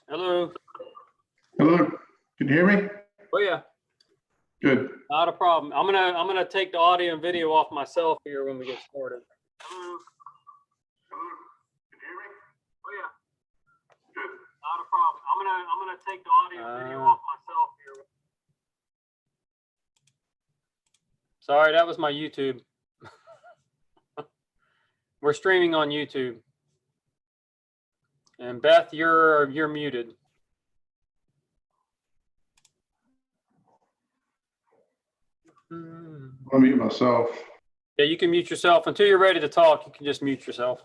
Hello. Hello, can you hear me? Oh yeah, Good. not a problem. I'm gonna take the audio and video off myself here when we get started. Hello. Hello, can you hear me? Oh yeah, Good. not a problem. I'm gonna take the audio and video off myself here. Sorry, that was my YouTube. We're streaming on YouTube. And Beth, you're muted. I'll mute myself. Yeah, you can mute yourself until you're ready to talk. You can just mute yourself.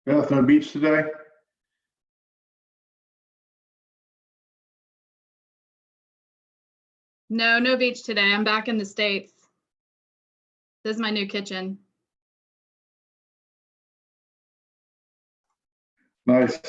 Beth, no beach today? No, no beach today. I'm back in the States. This is my new kitchen. Nice.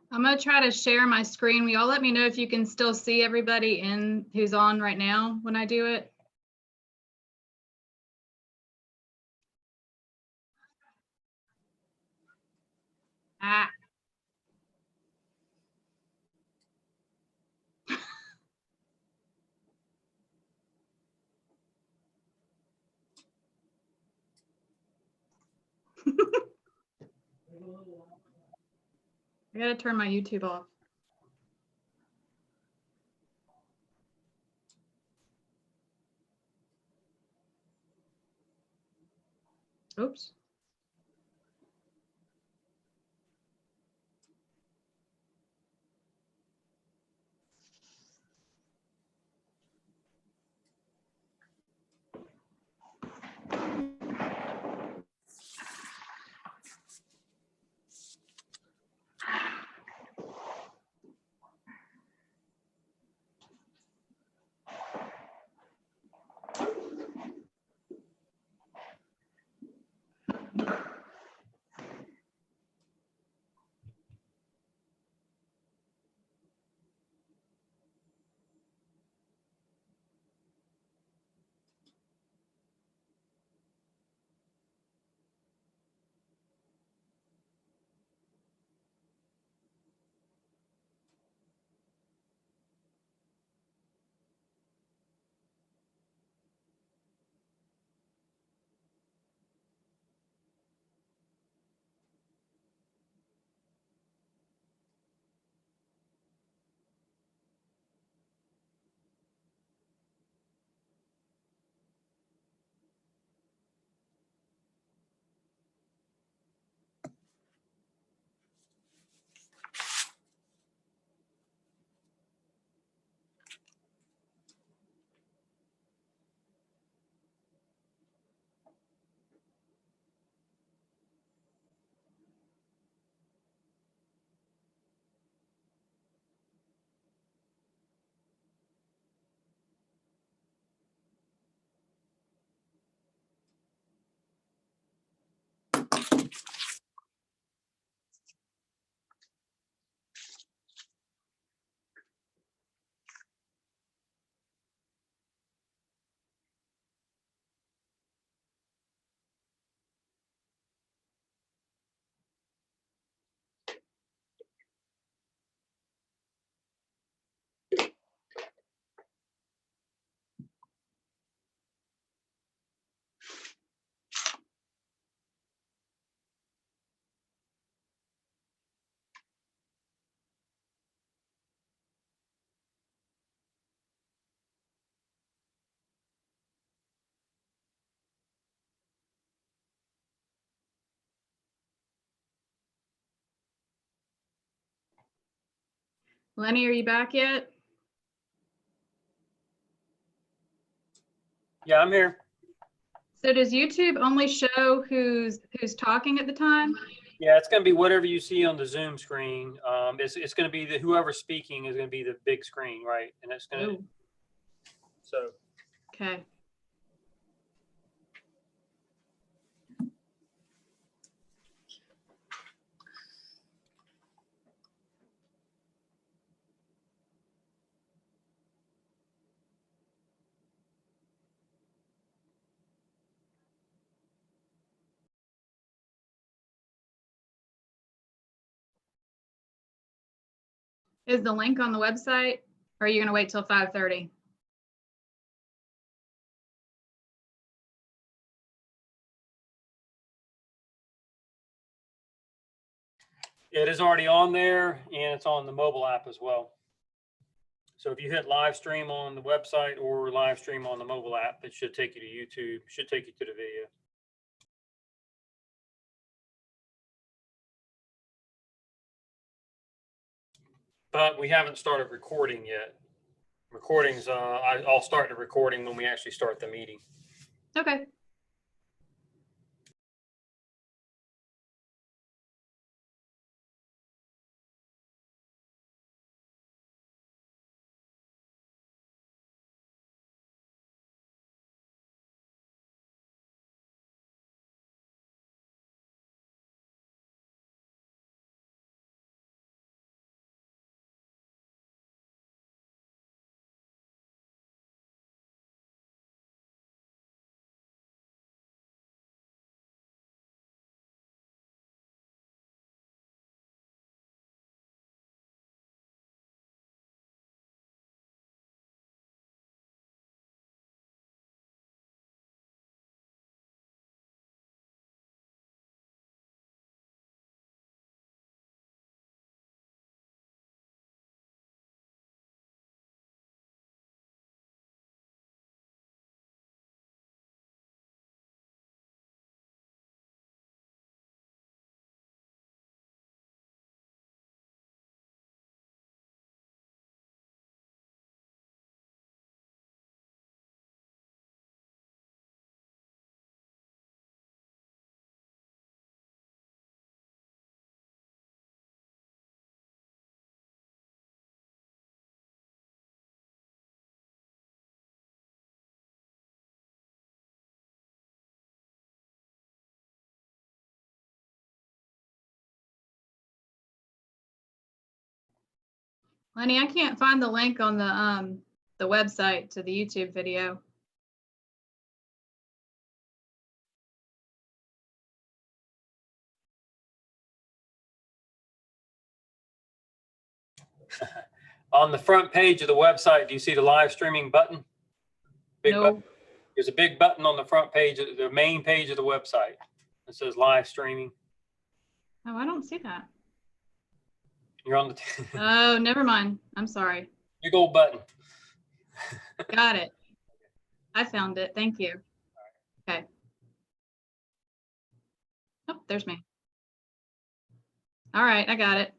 I'm gonna try to share my screen. Will y'all let me know if you can still see everybody in who's on right now when I do it? Ah. I gotta turn my YouTube off. Oops. Lenny, are you back yet? Yeah, I'm here. So does YouTube only show who's talking at the time? Yeah, it's going to be whatever you see on the Zoom screen. It's going to be whoever's speaking is going to be the big screen, right? And it's going to, Oh, so okay. Is the link on the website? Or are you going to wait till 5:30? it is already on there and it's on the mobile app as well. So if you hit live stream on the website or live stream on the mobile app, it should take you to YouTube, should take you to the video. But we haven't started recording yet. Recordings, I'll start the recording when we actually start the meeting. Okay. Lenny, I can't find the link on the website to the YouTube video. On the front page of the website, do you see the live streaming button? Big No. button. There's a big button on the front page, the main page of the website. It says live streaming. Oh, I don't see that. You're on the Oh, never mind. I'm sorry. big old button. Got it. I found it. Thank you. Okay. Oh, there's me. All right, I got it.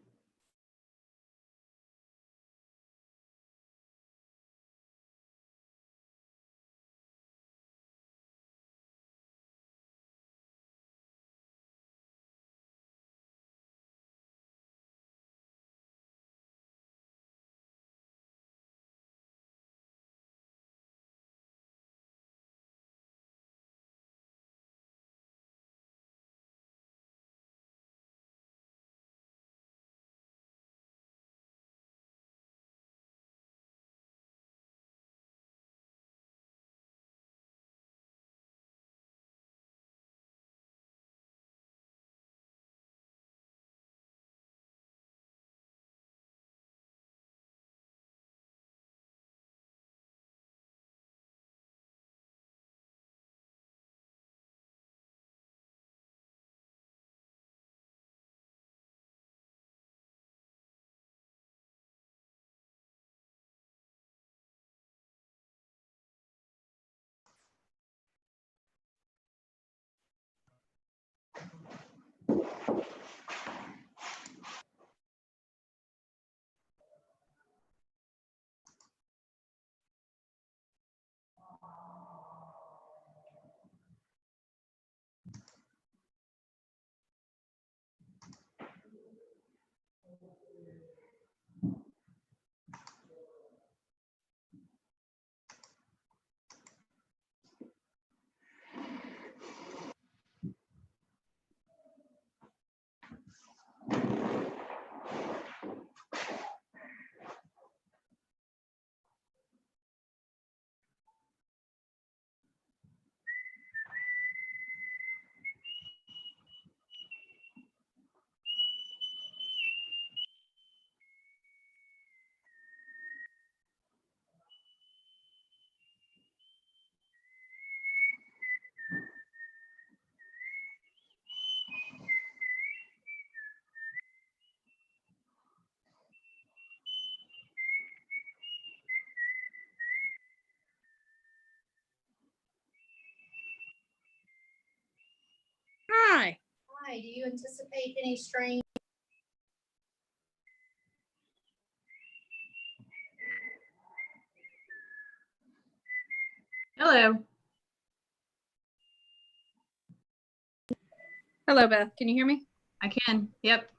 Hi. Hi, do you anticipate any strain? Hello. Hello, Beth. Can you hear me? I can. Yep.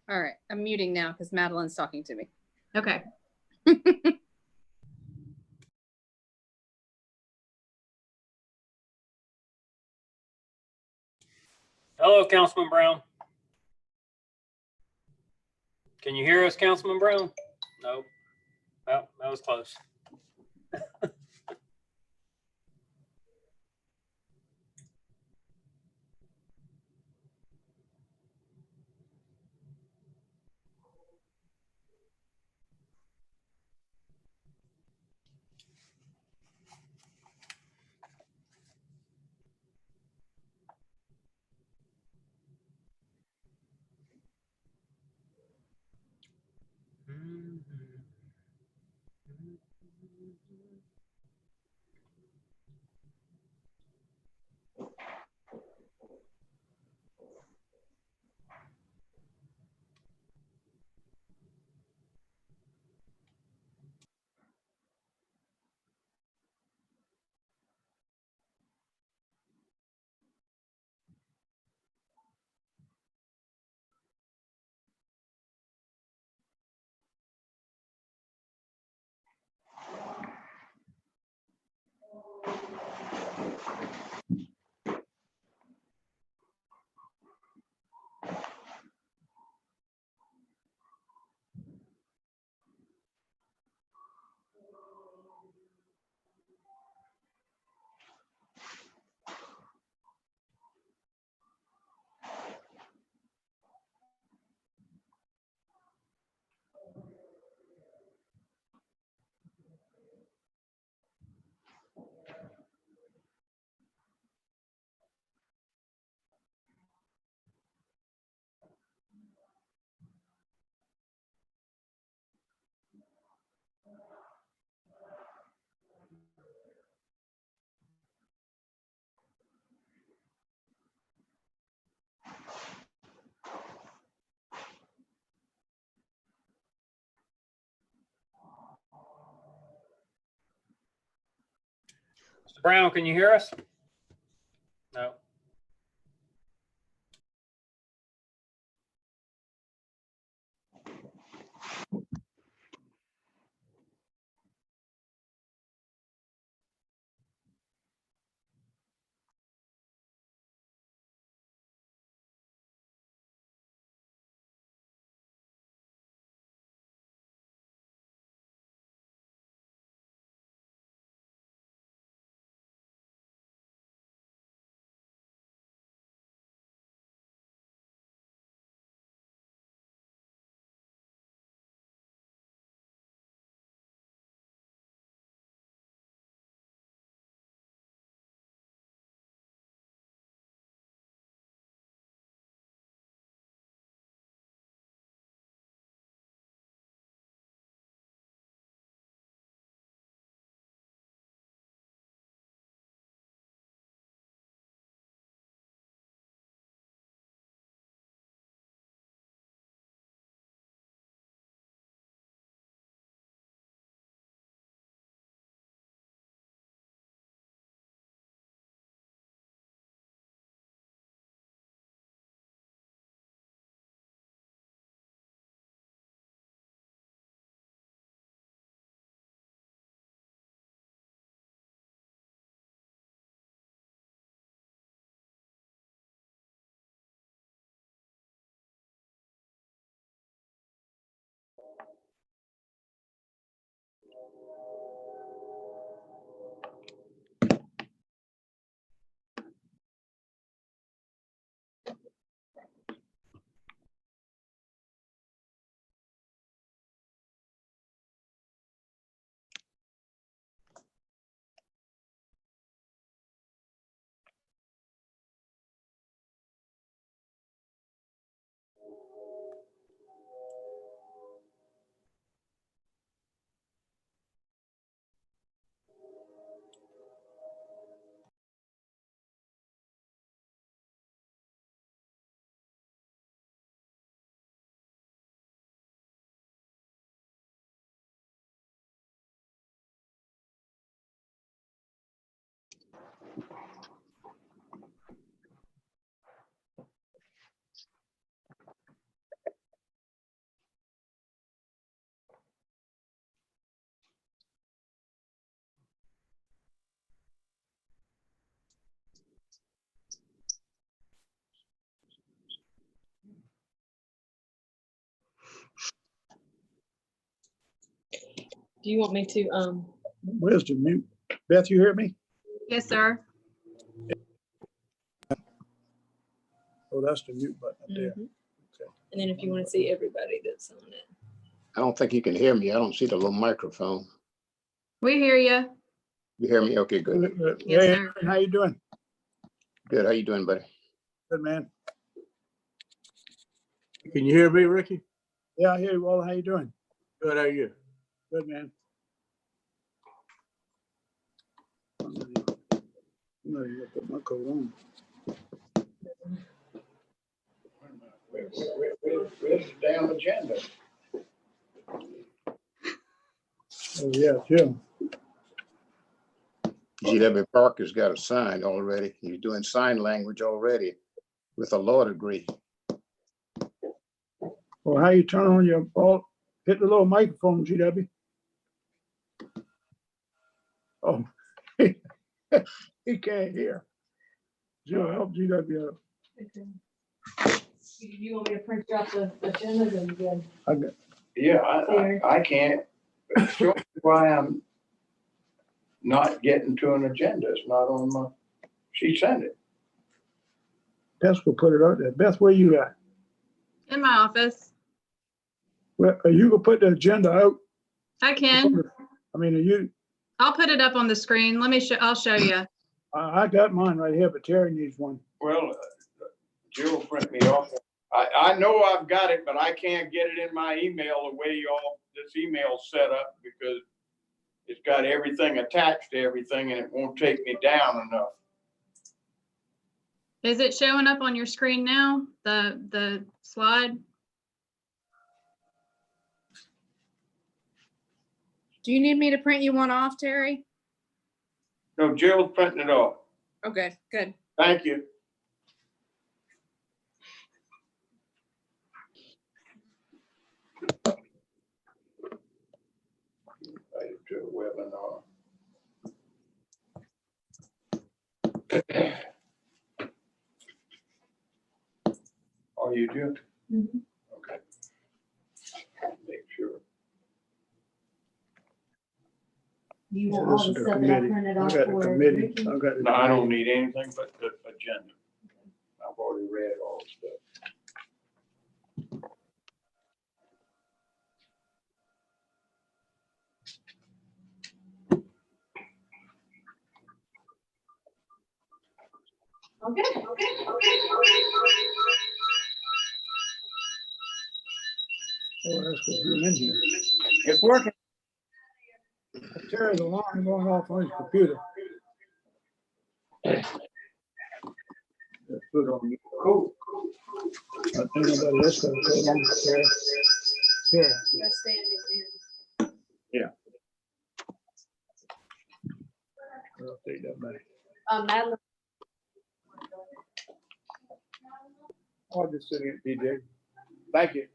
All right. I'm muting now because Madeline's talking to me. Okay. Hello, Councilman Brown. Can you hear us, Councilman Brown? No. Well, that was close. Mr. Brown, can you hear us? No. Do you want me to, Where's the mute? Beth, you hear me? Yes, sir. Oh, that's the mute button up there. mhm. And then if you want to see everybody that's on it. I don't think you can hear me. I don't see the little microphone. We hear you. You hear me? Okay, good. Yes, Hey, sir. how you doing? Good. How you doing, buddy? Good, man. Can you hear me, Ricky? Yeah, I hear you. Well, how you doing? Good, how are you? Good, man. I'm ready to put my coat on. Where's the damn agenda? Oh, yeah, Jim. GW Parker's got a sign already. You're doing sign language already with a law degree. Well, how you turn on your, oh, hit the little microphone, GW. Oh, he can't hear. Joe, help GW out. You want me to print out the agendas and then? I got, Yeah, I can't. Show me why I'm not getting to an agenda. It's not on my, she sent it. Beth will put it out there. Beth, where you at? In my office. Well, you can put the agenda out. I can. I mean, are you, I'll put it up on the screen. Let me show, I'll show you. I got mine right here, but Terry needs one. Well, Jill print me off. I know I've got it, but I can't get it in my email the way y'all, this email's set up because it's got everything attached to everything and it won't take me down enough. Is it showing up on your screen now? The slide? Do you need me to print you one off, Terry? No, Jill's printing it off. Okay, good. Thank you. Invited to a webinar. Oh, you do? Mhm. Okay. Make sure. You So want this all is the the stuff that I committee. printed I off got the for committee. Ricky? I got the No, I don't committee. need anything but the agenda. I've already read all the stuff. Okay. Oh, that's because you're in here. It's working. Terry's alarm going off on his computer. That's good on you. Cool. I think nobody else got a coat on. Terry. Terry. That's standing in. I'll take that back. Madeline. I'll just sit here, DJ. Thank you.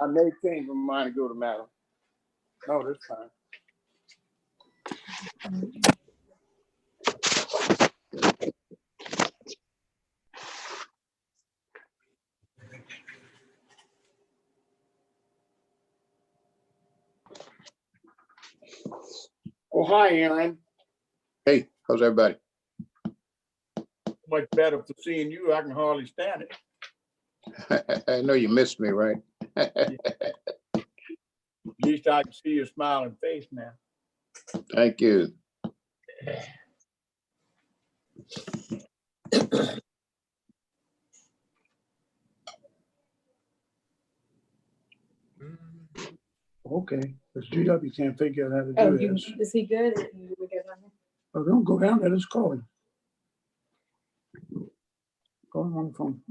I may change my mind to go to Madeline. No, that's fine. Oh, hi, Aaron. Hey, how's everybody? Much better for seeing you. I can hardly stand it. I know you missed me, right? At least I can see your smiling face now. Thank you. Okay, because GW can't figure out how Oh, to do this. is he good? We good on him? Oh, don't go down there, let's call him. Call him on the phone.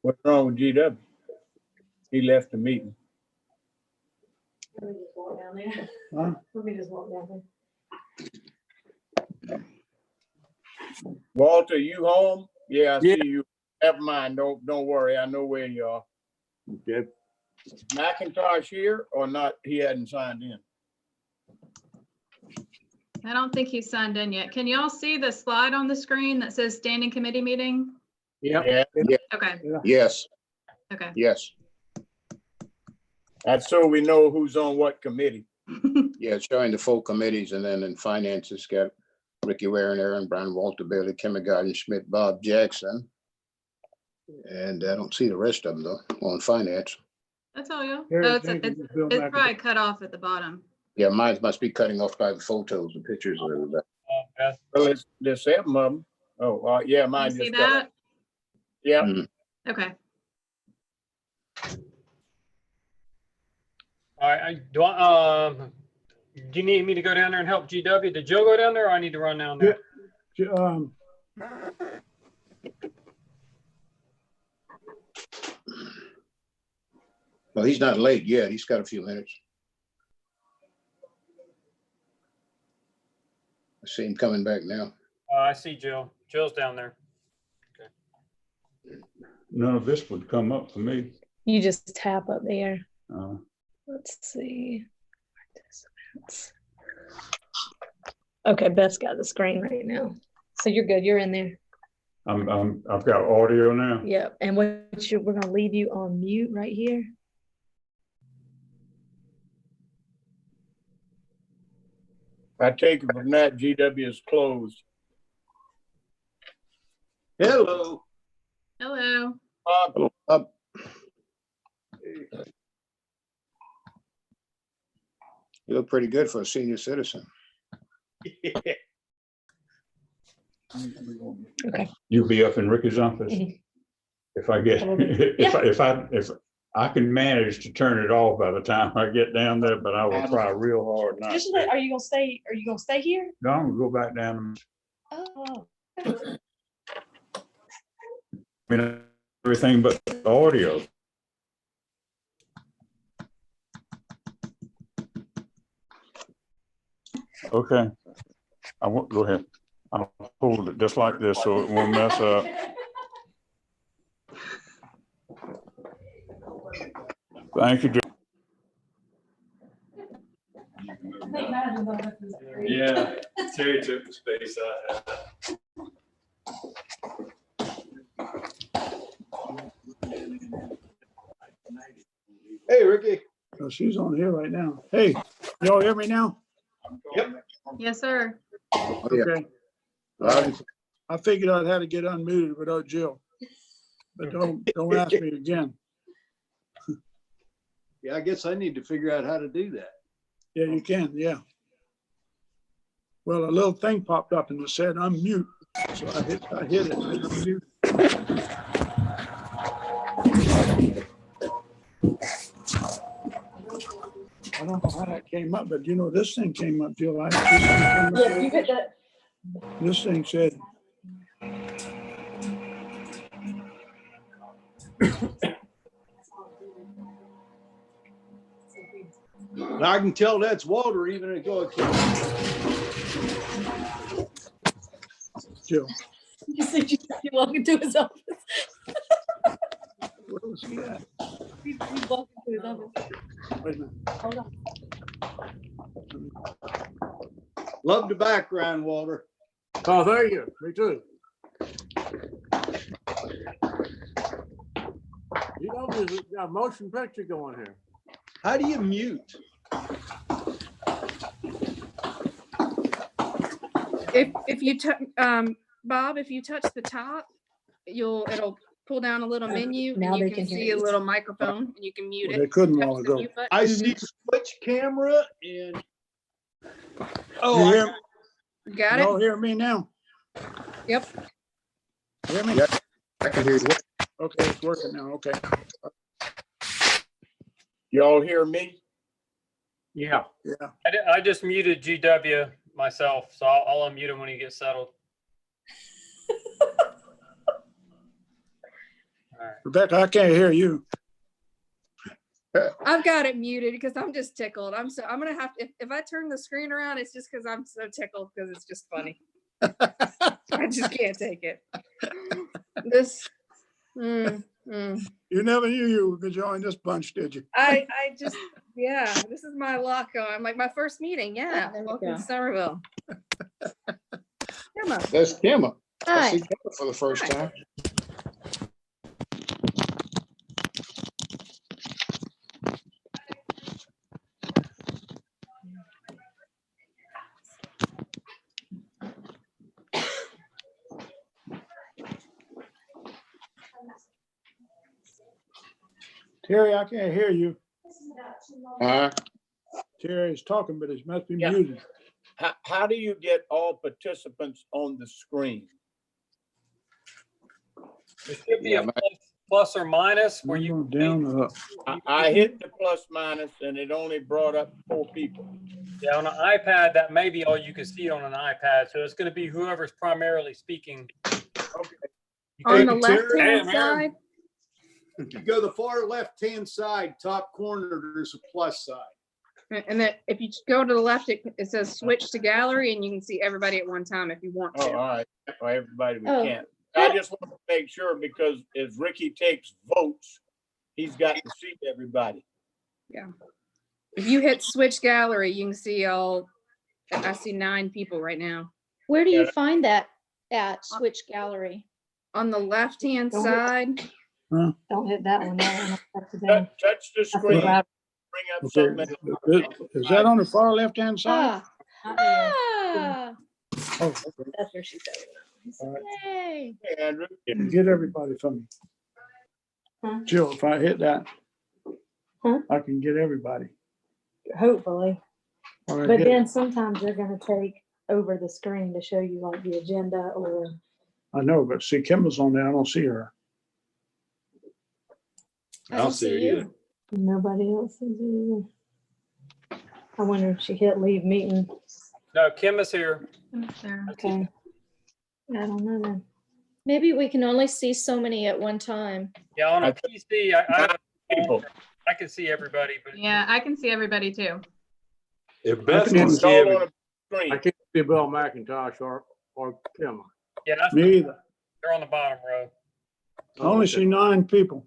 What's wrong with GW? He left the meeting. Let me just walk down there. Huh? Let me just walk down there. Walter, you home? Yeah, I see you. Never mind. Don't worry. I know where you are. Okay. McIntosh here or not? He hadn't signed in. I don't think he's signed in yet. Can y'all see the slide on the screen that says standing committee meeting? Yeah. Okay, Yes, okay. yes. That's so we know who's on what committee. Yeah, it's showing the full committees, and then in finance, it's got Ricky Warren, Aaron Brown, Walter Bailey, kindergarten Schmidt, Bob Jackson. And I don't see the rest of them though, on finance. That's all you. Harry Oh, it's Jenkins is Bill it's McAdoo. probably cut off at the bottom. Yeah, mine must be cutting off by the photos and pictures of everybody. Beth, Well, there's 7 of them. Oh, yeah, You mine see just got, that? yeah. Okay. all right, do you need me to go down there and help GW? Did Joe go down there or I need to run down there? Well, he's not late yet. He's got a few minutes. I see him coming back now. I see Jill. Jill's down there. None of this would come up for me. You just tap up there. Let's see. Participants. Okay, Beth's got the screen right now. So you're good. You're in there. I've got audio now. Yep. And we're gonna leave you on mute right here. I take it from that GW is closed. Hello. Hello. Hello, Bob. You look pretty good for a senior citizen. Okay. You'll be up in Ricky's office. Mhm. If I get, if I can manage to turn it off by the time I get down there, but I will try real hard not Just to. are you gonna stay here? No, I'm gonna go back down. Oh. I mean, everything but the audio. Okay. I won't go ahead. I'll hold it just like this so it won't mess up. Thank you. Yeah, Terry took the space I had. Hey, Ricky. Oh, she's on here right now. Hey, y'all hear me now? Yep. Yes, sir. Oh, yeah. Okay. Loud I figured out how to get unmuted without Jill. But don't ask me again. Yeah, I guess I need to figure out how to do that. Yeah, you can, yeah. Well, a little thing popped up and it said unmute. So I hit it. And unmute. I don't know how that came up, but you know, this thing came up, Jill. This thing said. I can tell that's Walter even if go. Jill, You said you walk into his office. where was he at? You walk into his office. Wait a minute. Hold on. Love the background, Walter. Oh, thank you. Me too. You know, there's a motion picture going here. How do you mute? If you Bob, if you touch the top, it'll pull down a little menu. Now and you they can hear see you. a little microphone and you can mute Well, it. they couldn't Touch long the ago. mute button. I see switch camera and. You Oh, hear, Got y'all it? hear me now? Yep. Hear me? Yeah. I can hear you. Okay, it's working now. Okay. Y'all hear me? Yeah. Yeah. I just muted GW myself, so I'll unmute him when he gets settled. All right. Rebecca, I can't hear you. I've got it muted because I'm just tickled. I'm gonna have to, if I turn the screen around, it's just because I'm so tickled because it's just funny. I just can't take it. This, You never knew you were gonna join this bunch, did you? I just, yeah, this is my luck. I'm like my first meeting. Yeah, There we welcome go. to Somerville. Come on. That's Kimma. I Hi. see Kimma for the first Hi. time. Terry, I can't hear you. Huh? Terry's talking, but it must be Yeah. muted. How do you get all participants on the screen? There should be Yeah, a my- plus or minus where you. Down or up? I hit the plus minus and it only brought up 4 people. Yeah, on an iPad, that may be all you can see on an iPad. So it's going to be whoever's primarily speaking. On the Hey, Terry. left-hand Hey, Aaron. side, If you go the far left-hand side, top corner, there's a plus sign. and then if you go to the left, it says switch to gallery and you can see everybody at one time if you want Oh, all to. right. Well, everybody we Oh. can. I just want to make sure because as Ricky takes votes, he's got to see everybody. If you hit switch gallery, you can see all, I see 9 people right now. Where do Yeah. you find that at Switch Gallery? On the left-hand Don't side, Don't hit that one. That one up to them. Touch the That's the screen, bring right- up Okay, something. is that on the far left-hand side? Ah, ah, Oh, okay. that's where she said All right. it. Yay. Hey, Andrew. Get everybody from me. Huh? Jill, if I hit that, Huh? I can get everybody. Hopefully, All right, but hit then it. sometimes they're gonna take over the screen to show you like the agenda or. I know, but see, Kimball's on there. I don't see her. I don't see it either. Nobody else is either. I wonder if she hit leave meeting. No, Kim is here. There. Okay. I don't know then. Maybe we can only see so many at one time. Yeah, on a PC, People. I can see everybody, but Yeah, I can see everybody too. If Beth can can It's see all every, on a I screen. can't see Bill McIntosh or Kim. yeah, that's, Me either. they're on the bottom row. I only see 9 people.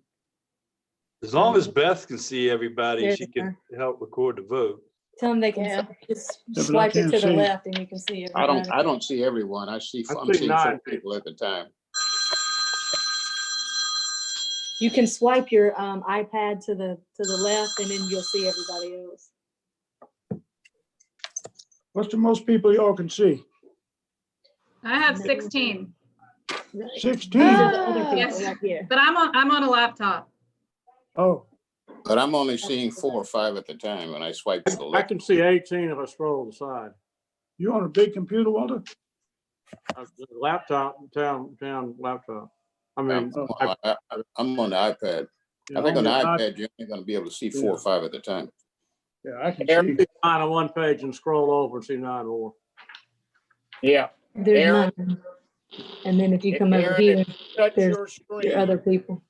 as long as Beth can see everybody, There's she can her. help record the vote. Tell them they can Yeah. just but I swipe it can't to the see. left and you can see I everybody. don't see everyone. I'm I see seeing 9 4 people at the time. You can swipe your iPad to the left and then you'll see everybody else. What's the most people y'all can see? I have 16, 16? These are the other Ah. people Yes. right here. but I'm on a laptop. Oh, But I'm only seeing 4 or 5 at the time when I swipe to the I left. can see 18 if I scroll to the side. you on a big computer, Walter? Laptop, town laptop. I mean, I'm on the iPad. I think on the iPad, you're only gonna be able to see 4 or 5 at the time. Yeah, I can Aaron, see. 9 on one page and scroll over and see 9 more. Yeah. There's Aaron? 9. And then if you come over Aaron, here, if you touch there's your your screen, other people.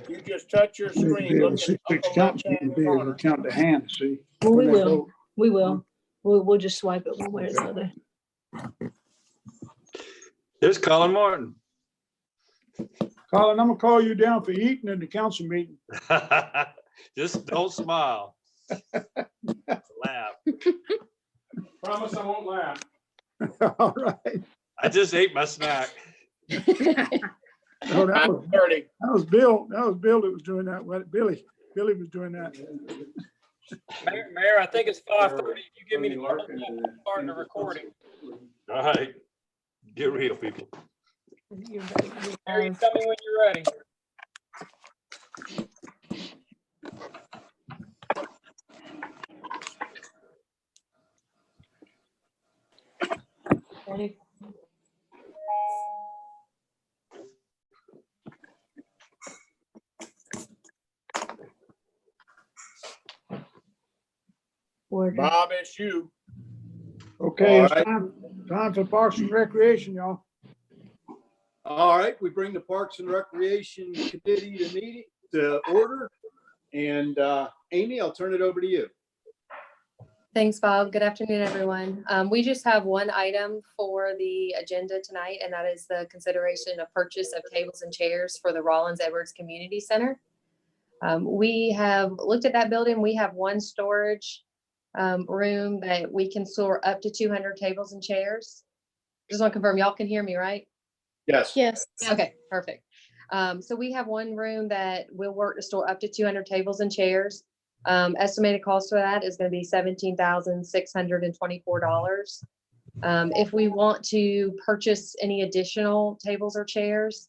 you just touch your You need to screen, be able to look see at 6 upper counts. You left-hand can be able to corner. count the hand, see? Well, we when they will. vote. We will. We'll just swipe it one way or the other. There's Colin Martin. Colin, I'm gonna call you down for eating in the council meeting. Just don't smile. Laugh. Promise I won't laugh. All right. I just ate my snack. Oh, that was 9:30. Bill. That was Bill that was doing that. Billy was doing that. Mayor, I think it's 5:30. You give me the thumbs up, I'm starting the recording. All right. Get real, people. Mayor, you tell me when you're ready. Ready? Order. Bob, it's you. Okay, All it's right. time for Parks and Recreation, y'all. All right, we bring the Parks and Recreation Committee to order. And Amy, I'll turn it over to you. Thanks, Bob. Good afternoon, everyone. We just have one item for the agenda tonight, and that is the consideration of purchase of tables and chairs for the Rollins Edwards Community Center. We have looked at that building. We have one storage room that we can store up to 200 tables and chairs. Just want to confirm, y'all can hear me, right? Yes. Yes. Okay, perfect. So we have one room that will work to store up to 200 tables and chairs. Estimated cost for that is going to be $17,624. If we want to purchase any additional tables or chairs,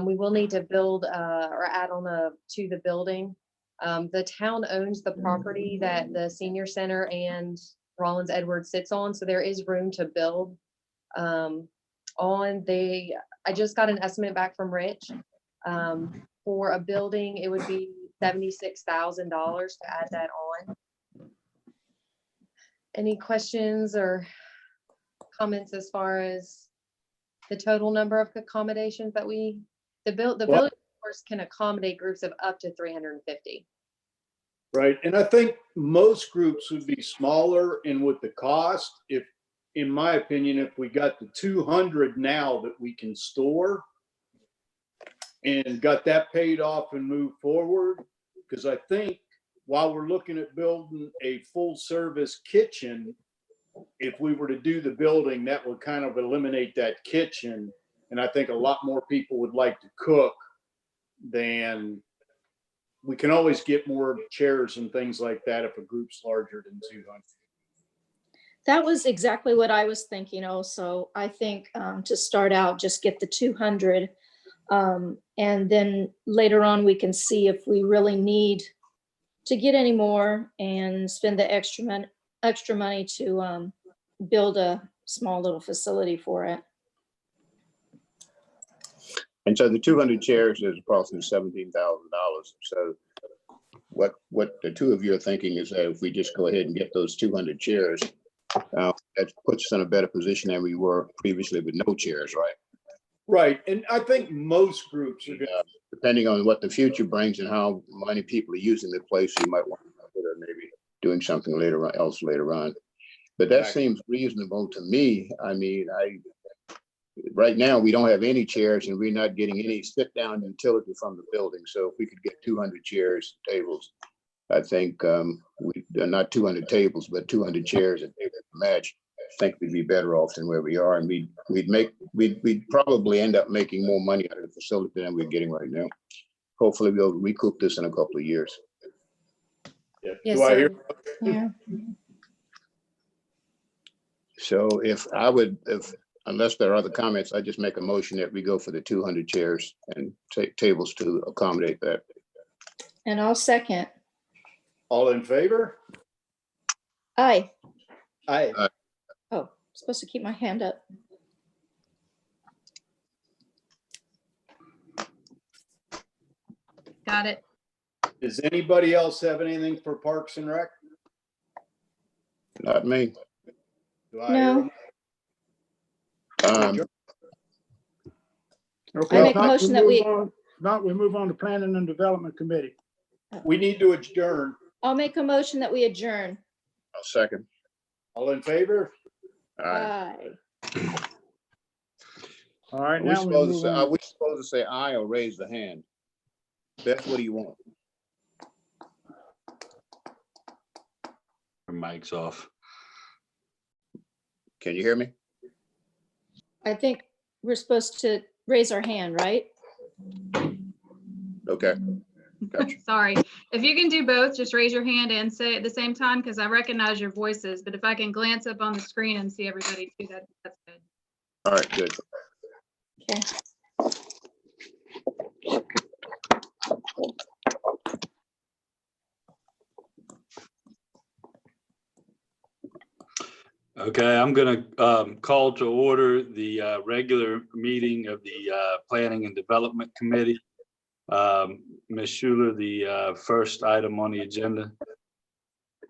we will need to build or add on to the building. The town owns the property that the senior center and Rollins Edwards sits on, so there is room to build I just got an estimate back from Rich. For a building, it would be $76,000 to add that on. Any questions or comments as far as the total number of accommodations that the building, of course, can accommodate groups of up to 350. Right, and I think most groups would be smaller, and with the cost, if, in my opinion, if we got the 200 now that we can store and got that paid off and moved forward, because I think while we're looking at building a full service kitchen, if we were to do the building, that would kind of eliminate that kitchen. And I think a lot more people would like to cook than, we can always get more chairs and things like that if a group's larger than 200. That was exactly what I was thinking also. I think to start out, just get the 200. And then later on, we can see if we really need to get any more and spend the extra money to build a small little facility for it. And so the 200 chairs is approximately $17,000. So what the two of you are thinking is that if we just go ahead and get those 200 chairs, that puts us in a better position than we were previously with no chairs, right? Right, and I think most groups are gonna, depending on what the future brings and how many people are using the place, you might want to consider maybe doing something later on. But that seems reasonable to me. I mean, right now we don't have any chairs and we're not getting any sit down utility from the building. So if we could get 200 chairs, tables, I think not 200 tables, but 200 chairs and tables to match. I think we'd be better off than where we are, and we'd probably end up making more money out of the facility than we're getting right now. Hopefully we'll recoup this in a couple of years. yeah. Yes, Do I hear? Yeah. So unless there are other comments, I just make a motion that we go for the 200 chairs and tables to accommodate that. And I'll second. All in favor? Aye. Aye. Oh, supposed to keep my hand up. Got it. Does anybody else have anything for Parks and Rec? Not me. Do I hear No. a- Okay. I make if a not, motion that we move on to Planning and Development Committee. We need to adjourn. I'll make a motion that we adjourn. I'll second. All in favor? All right. Aye. All right, Are we now we supposed to move say, are on. we supposed to say aye or raise the hand? Beth, what do you want? Her mic's off. Can you hear me? I think we're supposed to raise our hand, right? Okay. Gotcha. Sorry. If you can do both, just raise your hand and say it at the same time, because I recognize your voices. But if I can glance up on the screen and see everybody too, that's good. All right, good. Okay. Okay, I'm gonna call to order the regular meeting of the Planning and Development Committee. Ms. Schuler, the first item on the agenda.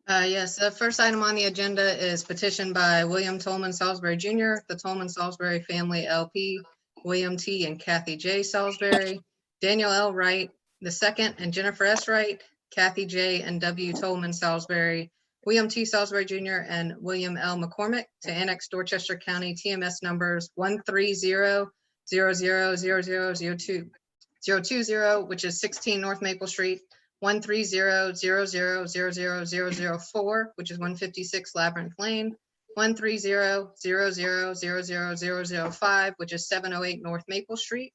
Yes, the first item on the agenda is petition by William Tolman Salisbury Jr., the Tolman Salisbury Family LP, William T. and Kathy J. Salisbury, Daniel L. Wright II and Jennifer S. Wright, Kathy J. and W. Tolman Salisbury, William T. Salisbury Jr. and William L. McCormick to annex Dorchester County TMS numbers 130-00000220, which is 16 North Maple Street, 130-00000004, which is 156 Labyrinth Lane, 130-00000005, which is 708 North Maple Street,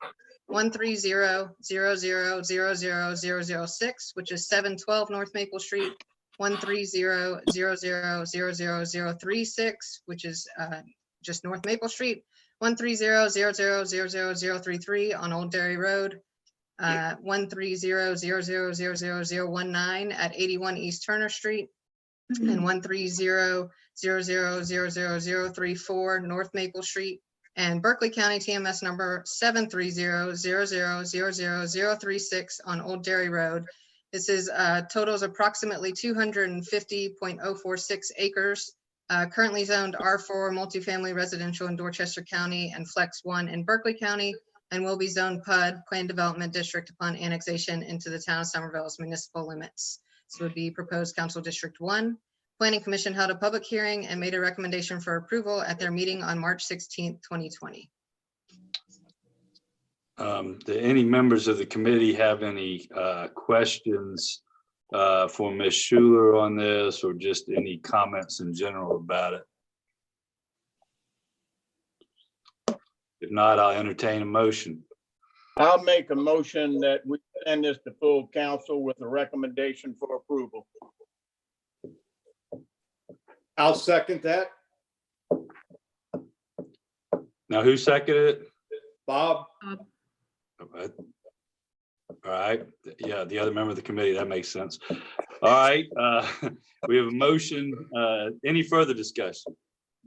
130-00000006, which is 712 North Maple Street, 130-00000036, which is just North Maple Street, 130-00000033 on Old Dairy Road, 130000019 at 81 East Turner Street, and 13000000034 North Maple Street, and Berkeley County TMS number 73000000036 on Old Dairy Road. This is totals approximately 250.046 acres, currently zoned R4 multifamily residential in Dorchester County and Flex 1 in Berkeley County, and will be zoned PUD, Planned Development District, upon annexation into the town of Somerville's municipal limits. This would be proposed Council District 1. Planning Commission held a public hearing and made a recommendation for approval at their meeting on March 16th, 2020. Do any members of the committee have any questions for Ms. Schuler on this, or just any comments in general about it? If not, I'll entertain a motion. I'll make a motion that we send this to full council with a recommendation for approval. I'll second that. Now, who seconded it? Bob? All right, yeah, the other member of the committee, that makes sense. All right, we have a motion. Any further discussion?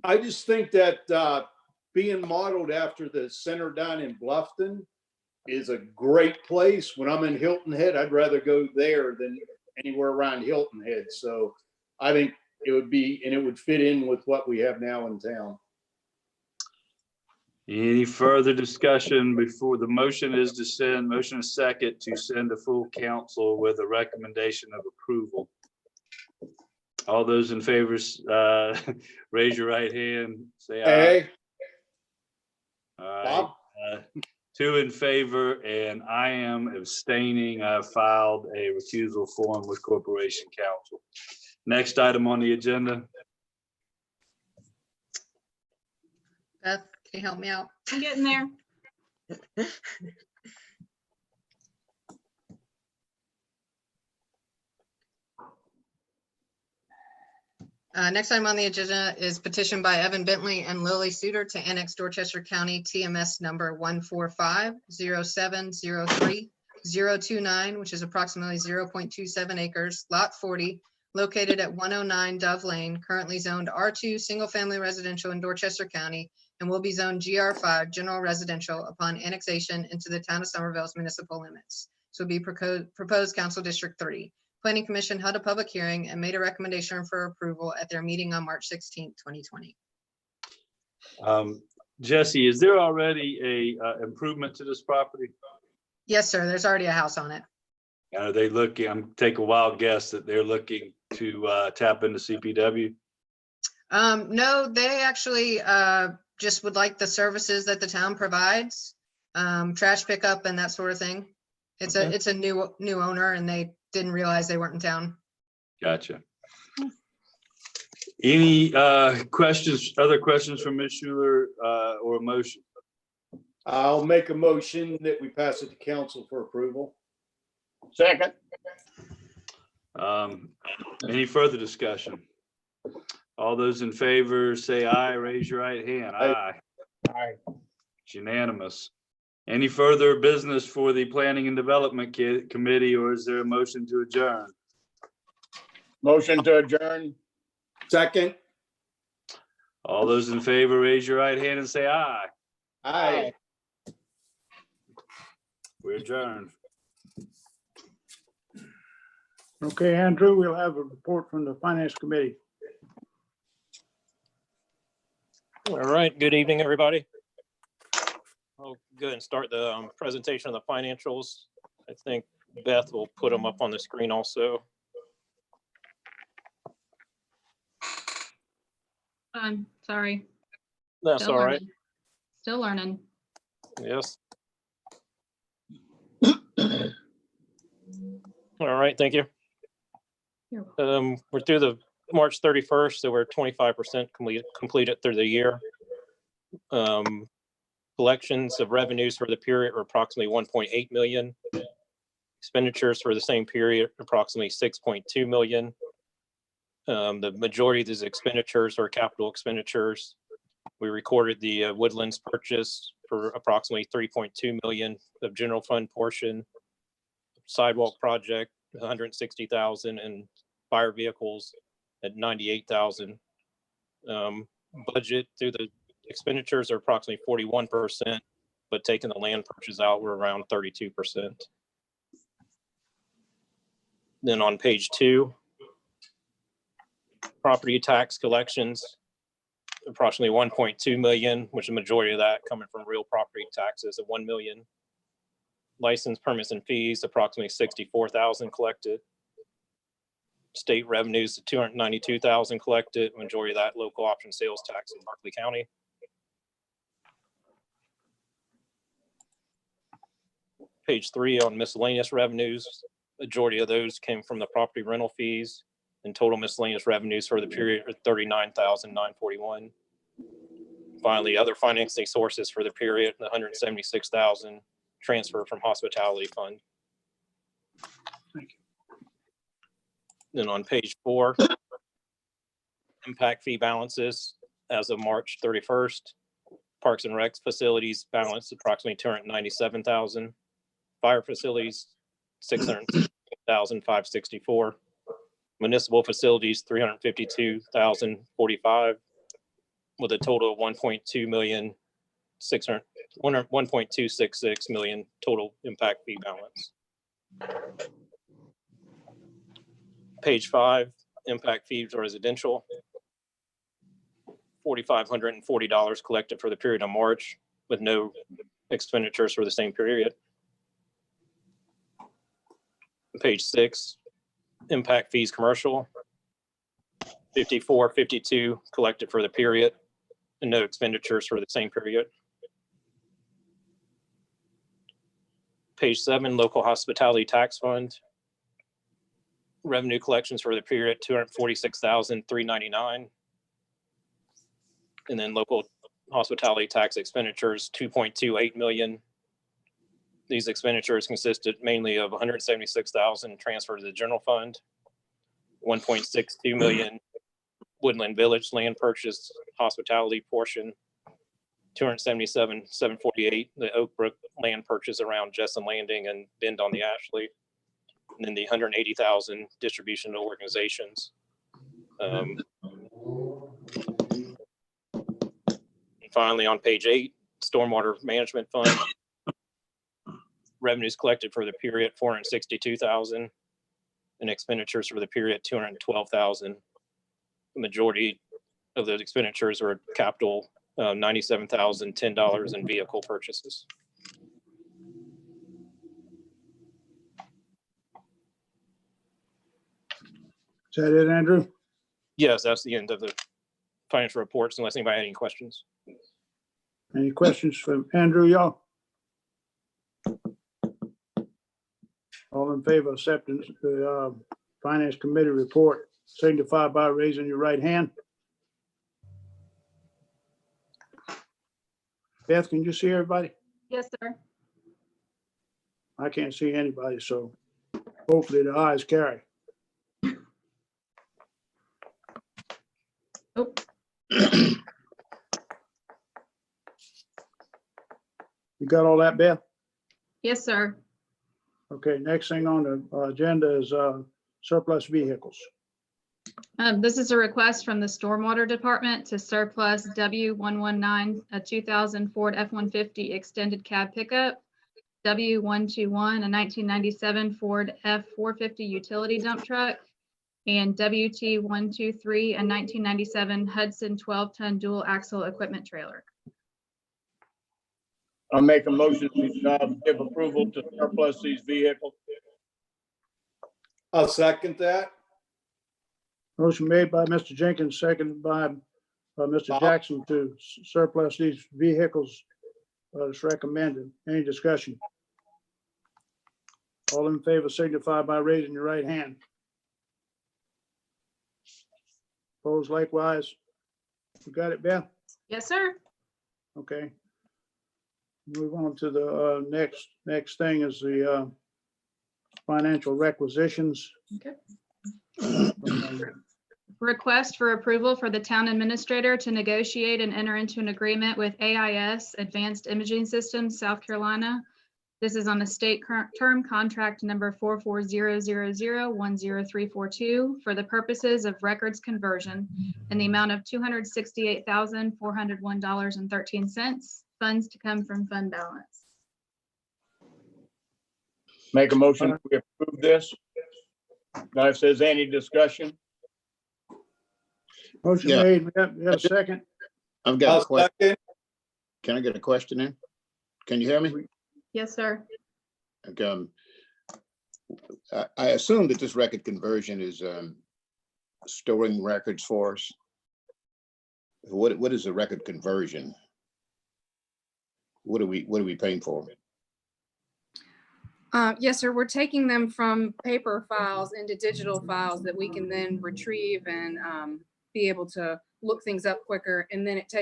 I just think that being modeled after the center down in Bluffton is a great place. When I'm in Hilton Head, I'd rather go there than anywhere around Hilton Head. So I think it would be, and it would fit in with what we have now in town. Any further discussion before the motion is to send, motion is second to send to full council with a recommendation of approval. All those in favor, raise your right hand, say aye. Hey, All right, Bob? 2 in favor, and I am abstaining. I filed a recusal form with Corporation Counsel. Next item on the agenda. Beth, can you help me out? I'm getting there. Next item on the agenda is petition by Evan Bentley and Lily Suter to annex Dorchester County TMS number 1450703-029, which is approximately 0.27 acres, lot 40, located at 109 Dove Lane, currently zoned R2 Single Family Residential in Dorchester County, and will be zoned GR5 General Residential upon annexation into the town of Somerville's municipal limits. This would be proposed Council District 3. Planning Commission held a public hearing and made a recommendation for approval at their meeting on March 16th, 2020. Jesse, is there already a improvement to this property? Yes, sir. There's already a house on it. Are they looking, I'm take a wild guess that they're looking to tap into CPW? No, they actually just would like the services that the town provides, trash pickup and that sort of thing. It's a new owner, and they didn't realize they weren't in town. Gotcha. Any questions, other questions from Ms. Schuler or a motion? I'll make a motion that we pass it to council for approval. Second. Any further discussion? All those in favor say aye, raise your right hand. Aye. Aye. It's unanimous. Any further business for the Planning and Development Committee, or is there a motion to adjourn? Motion to adjourn. Second. All those in favor, raise your right hand and say aye. Aye. We're adjourned. Okay, Andrew, we'll have a report from the Finance Committee. All right, good evening, everybody. I'll go ahead and start the presentation of the financials. I think Beth will put them up on the screen also. I'm sorry. That's Still all right. learning. Still learning. Yes. All right, thank you. You're We're through the March 31st, so we're 25% completed through the year. Collections of revenues for the period are approximately 1.8 million. Expenditures for the same period, approximately 6.2 million. The majority of these expenditures are capital expenditures. We recorded the Woodlands purchase for approximately 3.2 million of general fund portion, sidewalk project, 160,000, and fire vehicles at 98,000. Budget through the expenditures are approximately 41%, but taking the land purchase out, we're around 32%. Then on page 2, property tax collections, approximately 1.2 million, which the majority of that coming from real property taxes of 1 million. License permits and fees, approximately 64,000 collected. State revenues, 292,000 collected, majority of that local option sales tax in Berkeley County. Page 3 on miscellaneous revenues, majority of those came from the property rental fees, and total miscellaneous revenues for the period are 39,941. Finally, other financing sources for the period, 176,000 transfer from hospitality fund. Thank you. Then on page 4, impact fee balances as of March 31st. Parks and Recs facilities balance approximately 297,000. Fire facilities, 600,564. Municipal facilities, 352,045, with a total of 1.266 million total impact fee balance. Page 5, impact fees for residential, $4,540 collected for the period of March, with no expenditures for the same period. Page 6, impact fees commercial, 5452 collected for the period, and no expenditures for the same period. Page 7, local hospitality tax fund, revenue collections for the period 246,399, and then local hospitality tax expenditures 2.28 million. These expenditures consisted mainly of 176,000 transferred to the general fund, 1.62 million Woodland Village land purchase hospitality portion, 277,748 the Oak Brook land purchase around Jessen Landing and Bend on the Ashley, and then the 180,000 distribution to organizations. And finally, on page 8, stormwater management fund. Revenues collected for the period, 462,000, and expenditures for the period, 212,000. The majority of those expenditures were capital, $97,010 in vehicle purchases. Is that it, Andrew? Yes, that's the end of the financial reports, unless anybody had any questions. Any questions from Andrew, y'all? All in favor of accepting the Finance Committee report, signify by raising your right hand. Beth, can you see everybody? Yes, sir. I can't see anybody, so hopefully the ayes carry. Oh, You got all that, Beth? yes, sir. Okay, next thing on the agenda is surplus vehicles. This is a request from the Stormwater Department to surplus W119, a 2000 Ford F-150 extended cab pickup, W121, a 1997 Ford F-450 utility dump truck, and WT123, a 1997 Hudson 12-ton dual axle equipment trailer. I'll make a motion to give approval to surplus these vehicles. I'll second that. Motion made by Mr. Jenkins, seconded by Mr. Jackson to surplus these vehicles as recommended. Any discussion? All in favor signify by raising your right hand. Opposed likewise. You got it, Beth? Yes, sir. Okay. Move on to the next thing is the financial requisitions. Okay. Request for approval for the town administrator to negotiate and enter into an agreement with AIS Advanced Imaging Systems, South Carolina, This is on a state term contract number 4400010342 for the purposes of records conversion in the amount of $268,401.13. Funds to come from fund balance. Make a motion, we approve this. Now, if there's any discussion, Motion Yeah. made. We have a second. I've got a I'll question. second. Can I get a question in? Can you hear me? Yes, sir. Okay, I assume that this record conversion is storing records for us. What is a record conversion? What are we paying for? Yes, sir. We're taking them from paper files into digital files that we can then retrieve and be able to look things up quicker. And then it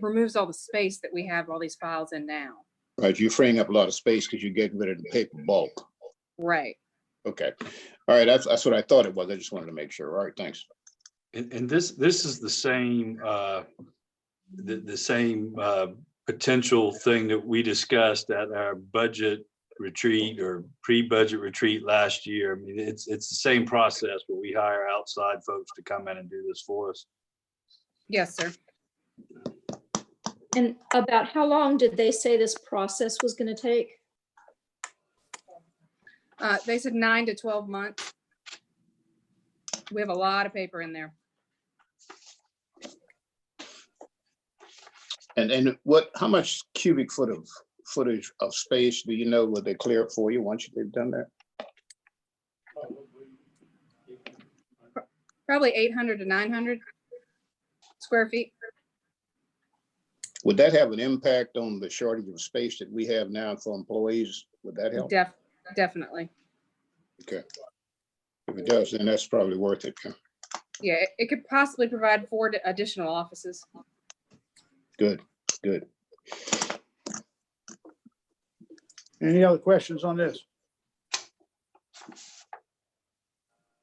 removes all the space that we have all these files in now. Right, you're freeing up a lot of space because you're getting rid of the paper bulk. Right. Okay, all right, that's what I thought it was. I just wanted to make sure. All right, thanks. And this is the same, the same potential thing that we discussed at our budget retreat or pre-budget retreat last year. I mean, it's the same process where we hire outside folks to come in and do this for us. Yes, sir. And about how long did they say this process was going to take? They said 9 to 12 months. We have a lot of paper in there. And how much cubic footage of space do you know will they clear up for you once they've done that? Probably 800 to 900 square feet. Would that have an impact on the shortage of space that we have now for employees? Would that help? Definitely. Okay. If it does, then that's probably worth it. Yeah, it could possibly provide 4 additional offices. Good, good. Any other questions on this?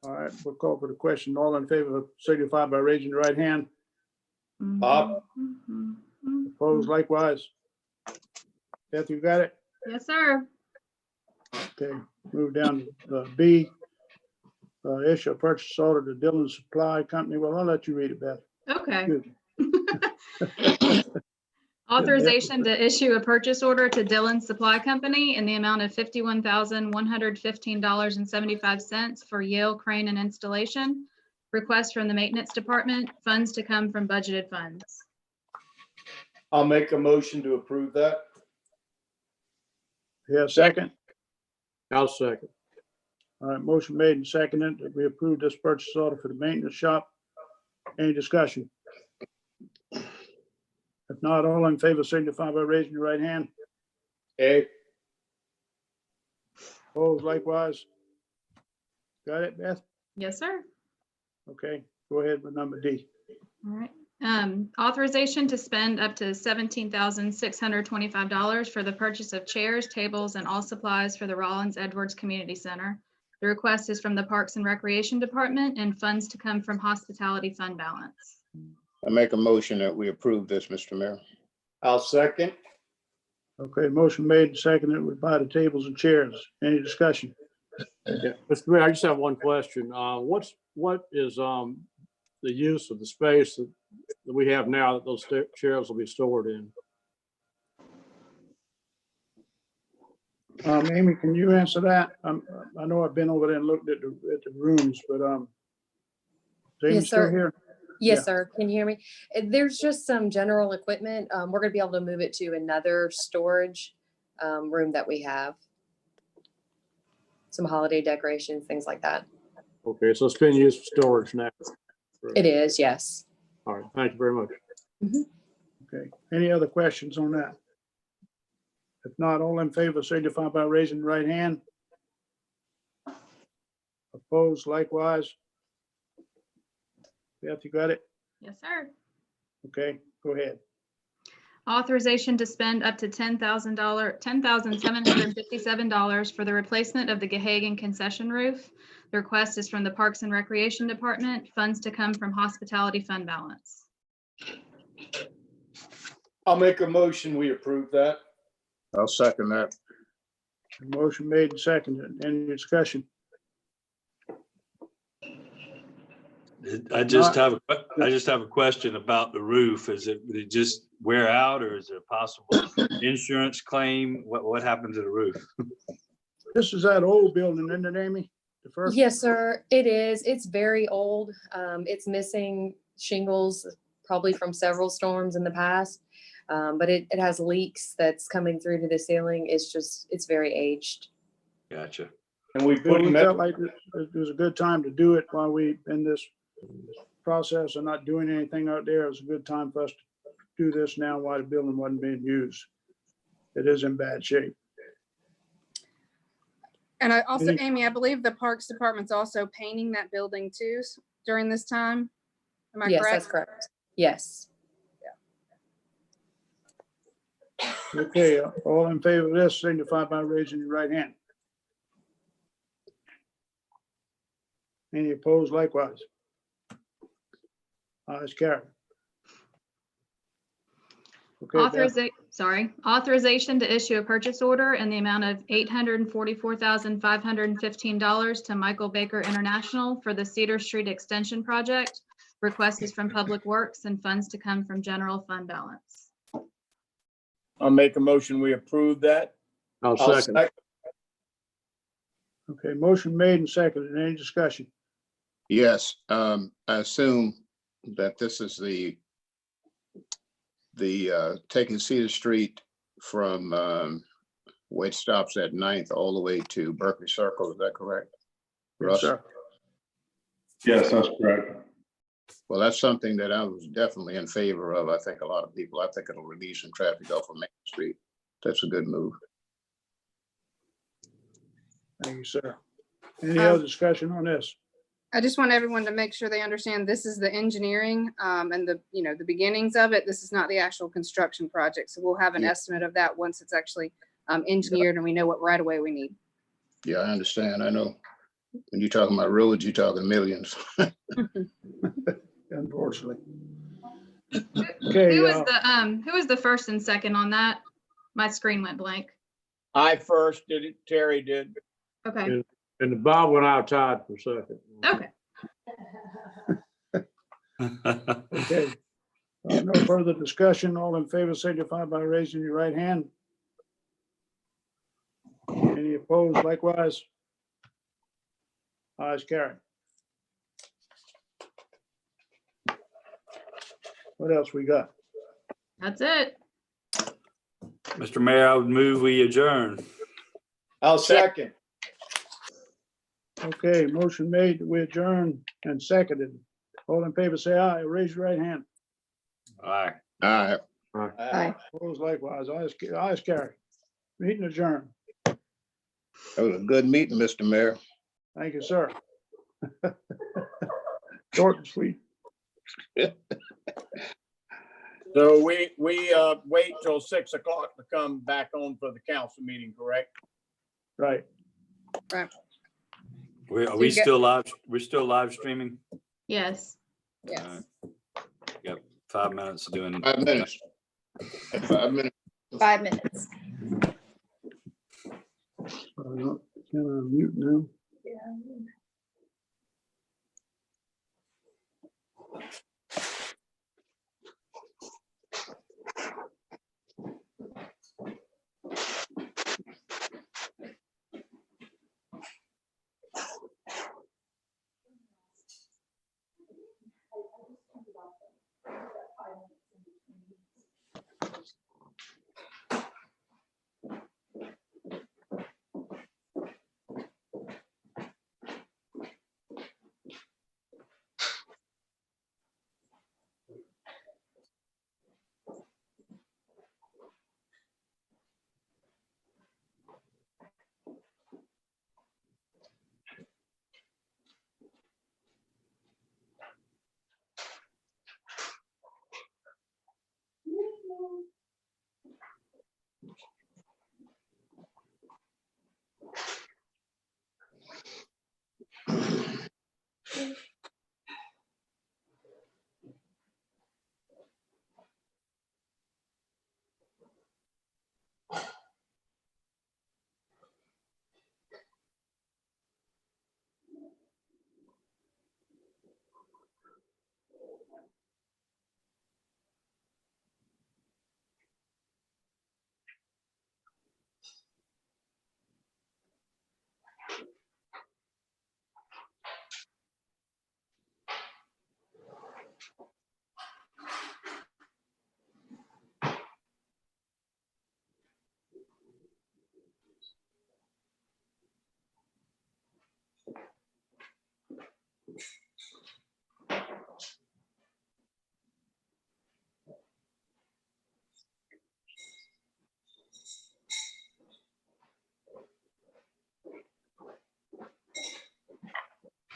All right, we'll call for the question. All in favor, signify by raising your right hand. Bob? Opposed likewise. Beth, you got it? Yes, sir. Okay, move down to B. Issue a purchase order to Dillon Supply Company. Well, I'll let you read it, Beth. Okay. Good. Authorization to issue a purchase order to Dillon Supply Company in the amount of $51,115.75 for Yale Crane and Installation. Request from the Maintenance Department, funds to come from budgeted funds. I'll make a motion to approve that. Yeah, second. I'll second. All right, motion made and seconded that we approve this purchase order for the maintenance shop. Any discussion? If not, all in favor signify by raising your right hand. Hey, Opposed likewise. Got it, Beth? Yes, sir. Okay, go ahead with number D. All right. Authorization to spend up to $17,625 for the purchase of chairs, tables, and all supplies for the Rollins Edwards Community Center. The request is from the Parks and Recreation Department and funds to come from hospitality fund balance. I make a motion that we approve this, Mr. Mayor. I'll second. Okay, motion made and seconded. We buy the tables and chairs. Any discussion? Yeah, Mr. Mayor, I just have one question. What is the use of the space that we have now that those chairs will be stored in? Amy, can you answer that? I know I've been over there and looked at the rooms, but is Amy Yes, still sir. here? Yes, Yeah. sir. Can you hear me? There's just some general equipment. We're gonna be able to move it to another storage room that we have. Some holiday decorations, things like that. Okay, so it's being used for storage now. It is, yes. All right, thank you very much. Okay, any other questions on that? If not, all in favor signify by raising the right hand. Opposed likewise. Beth, you got it? Yes, sir. Okay, go ahead. Authorization to spend up to $10,757 for the replacement of the Gahagan concession roof. The request is from the Parks and Recreation Department, funds to come from hospitality fund balance. I'll make a motion, we approve that. I'll second that. Motion made and seconded. Any discussion? I just have a question about the roof. Is it, did it just wear out, or is it a possible insurance claim? What happened to the roof? This is that old building, isn't it, Amy? The first, Yes, sir, it is. It's very old. It's missing shingles, probably from several storms in the past. But it has leaks that's coming through to the ceiling. It's very aged. Gotcha. And we Bill, put we metal, felt like it was a good time to do it while we in this process of not doing anything out there. It was a good time for us to do this now while the building wasn't being used. It is in bad shape. And I also, Any- Amy, I believe the Parks Department's also painting that building too during this time. Am I Yes, correct? that's correct. Yes. Okay, all in favor of this, signify by raising your right hand. Any opposed likewise? Ayes carried. Okay, Beth, Authorization to issue a purchase order in the amount of $844,515 to Michael Baker International for the Cedar Street Extension Project. Request is from Public Works and funds to come from general fund balance. I'll make a motion, we approve that. I'll second. okay, motion made and seconded. Any discussion? Yes, I assume that this is the taking Cedar Street from where it stops at 9th all the way to Berkeley Circle. Is that correct? Yes, Russ? sir. Yes, that's correct. Well, that's something that I was definitely in favor of. I think a lot of people, I think it'll relieve some traffic off of Main Street. That's a good move. Thank you, sir. Any other discussion on this? I just want everyone to make sure they understand this is the engineering and the beginnings of it. This is not the actual construction project. So we'll have an Yeah. estimate of that once it's actually engineered and we know what right of way we need. Yeah, I understand. I know. When you're talking about roads, you're talking millions. Unfortunately. Okay, Who was the first and second on that? My screen went blank. I first did it, Terry did. Okay, And the Bob and I are tied for second. okay. okay. No further discussion. All in favor, signify by raising your right hand. Any opposed likewise? Ayes carried. What else we got? That's it. Mr. Mayor, I would move we adjourn. I'll second. Okay, motion made, we adjourn and seconded. All in favor, say aye. Raise your right hand. All right. All right. Aye. Opposed likewise. Ayes carried. Meeting adjourned. That was a good meeting, Mr. Mayor. Thank you, sir. Short and sweet. So we wait till 6 o'clock to come back on for the council meeting, correct? Right. Right. Are So we you get- still live? We're still live streaming? Yes. Yes. Yep, 5 minutes doing. 5 minutes. 5 minutes. 5 minutes. Can I mute now?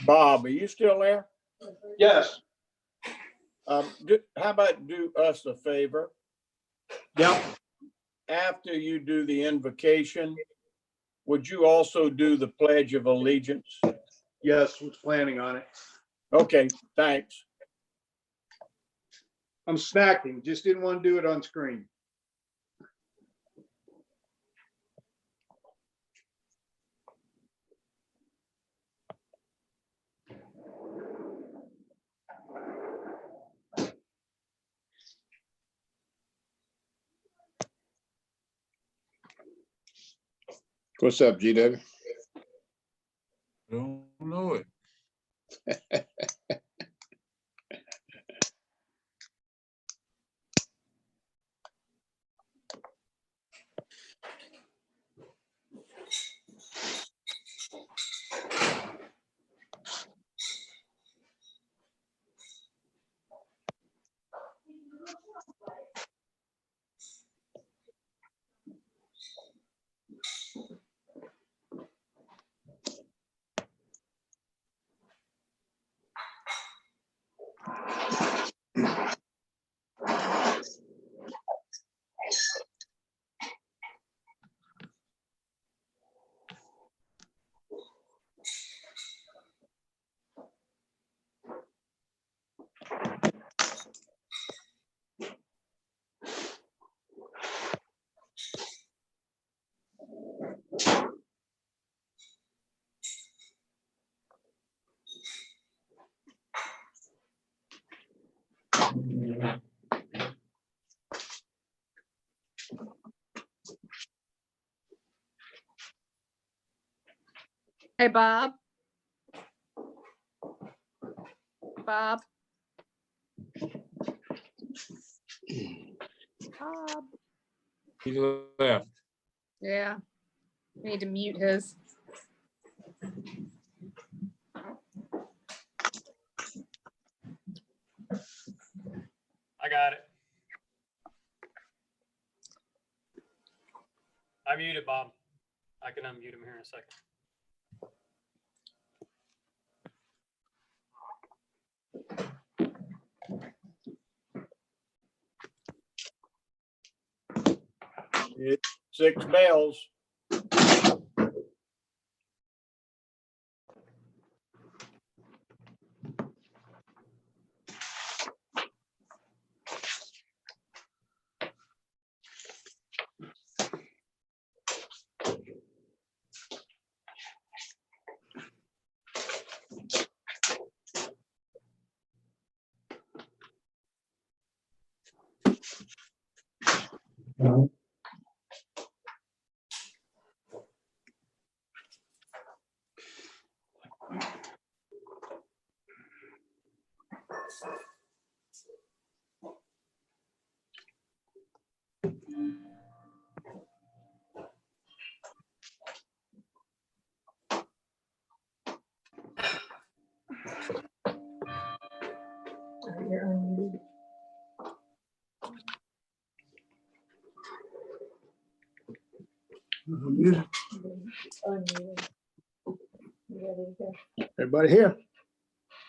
Bob, are you still there? Yes. How about do us a favor? Yep. After you do the invocation, would you also do the Pledge of Allegiance? Yes, was planning on it. Okay, thanks. I'm snacking, just didn't want to do it on screen. What's up, GW? Don't know it. Hey, Bob. Bob. Bob. He left. Yeah. We need to mute his. I got it. I muted Bob. I can unmute him here in a second. It's 6 bells. You're unmuted. Unmuted. Unmuted. Yeah, there you go. Everybody here?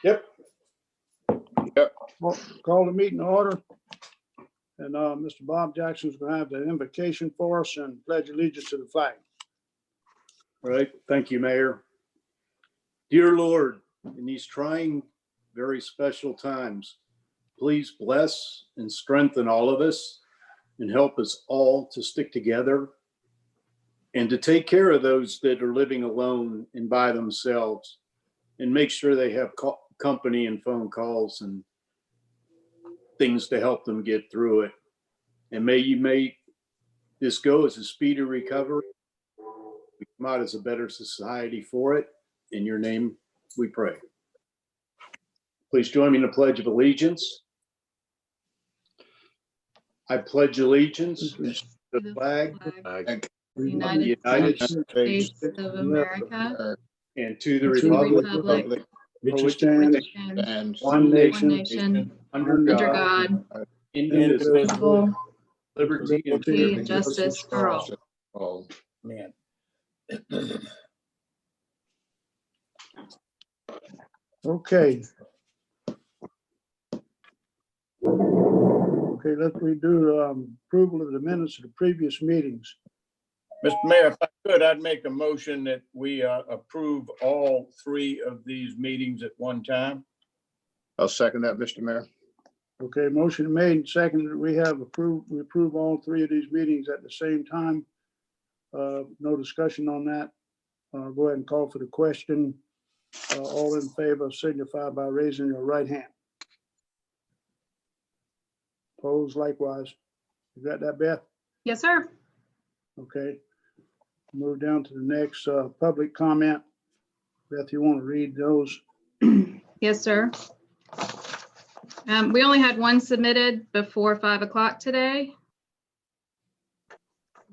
Yep. Call the meeting to order. And Mr. Bob Jackson's gonna have the invocation for us and pledge allegiance to the flag. All right, thank you, Mayor. Dear Lord, in these trying, very special times, please bless and strengthen all of us and help us all to stick together and to take care of those that are living alone and by themselves and make sure they have company and phone calls and things to help them get through it. And may you make this go as a speedy recovery. We come out as a better society for it. In your name, we pray. Please join me in the Pledge of Allegiance. I pledge allegiance to the flag Flag, of the United United States States of America, and to the and to the republic republic Which for which stands which stands one one nation, nation, under under God, God, indivisible, indivisible, liberty and liberty and justice for all. all. Man. Okay. Okay, let's redo approval of the minutes of the previous meetings. Mr. Mayor, if I could, I'd make a motion that we approve all 3 of these meetings at one time. I'll second that, Mr. Mayor. Okay, motion made and seconded. We approve all 3 of these meetings at the same time. No discussion on that. Go ahead and call for the question. All in favor signify by raising your right hand. Opposed likewise. You got that, Beth? Yes, sir. Okay. Move down to the next public comment. Beth, you want to read those? Yes, sir. We only had one submitted before 5 o'clock today.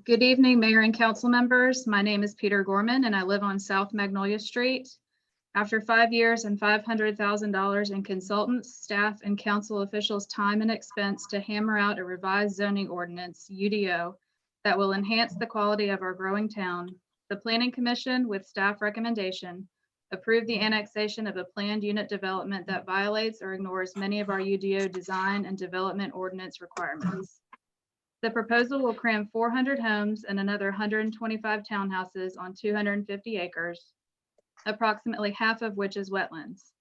Good evening, Mayor and council members. My name is Peter Gorman and I live on South Magnolia Street. After 5 years and $500,000 in consultants, staff, and council officials' time and expense to hammer out a revised zoning ordinance, UDO, that will enhance the quality of our growing town, the Planning Commission, with staff recommendation, approved the annexation of a planned unit development that violates or ignores many of our UDO design and development ordinance requirements. The proposal will cram 400 homes and another 125 townhouses on 250 acres, approximately half of which is wetlands.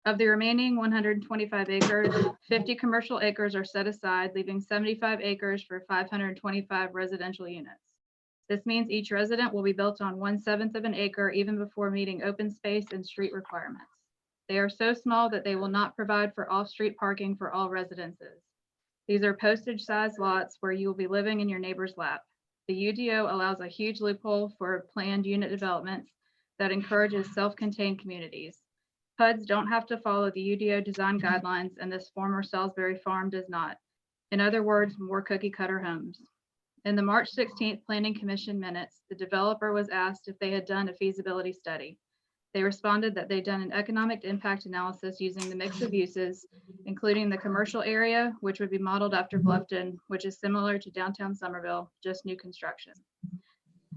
Of the remaining 125 acres, 50 commercial acres are set aside, leaving 75 acres for 525 residential units. This means each resident will be built on 1/7 of an acre even before meeting open space and street requirements. They are so small that they will not provide for off-street parking for all residences. These are postage-sized lots where you will be living in your neighbor's lap. The UDO allows a huge loophole for planned unit developments that encourages self-contained communities. PUDs don't have to follow the UDO design guidelines, and this former Salisbury farm does not. In other words, more cookie cutter homes. In the March 16th Planning Commission minutes, the developer was asked if they had done a feasibility study. They responded that they'd done an economic impact analysis using the mix of uses, including the commercial area, which would be modeled after Bluffton, which is similar to downtown Somerville, just new construction.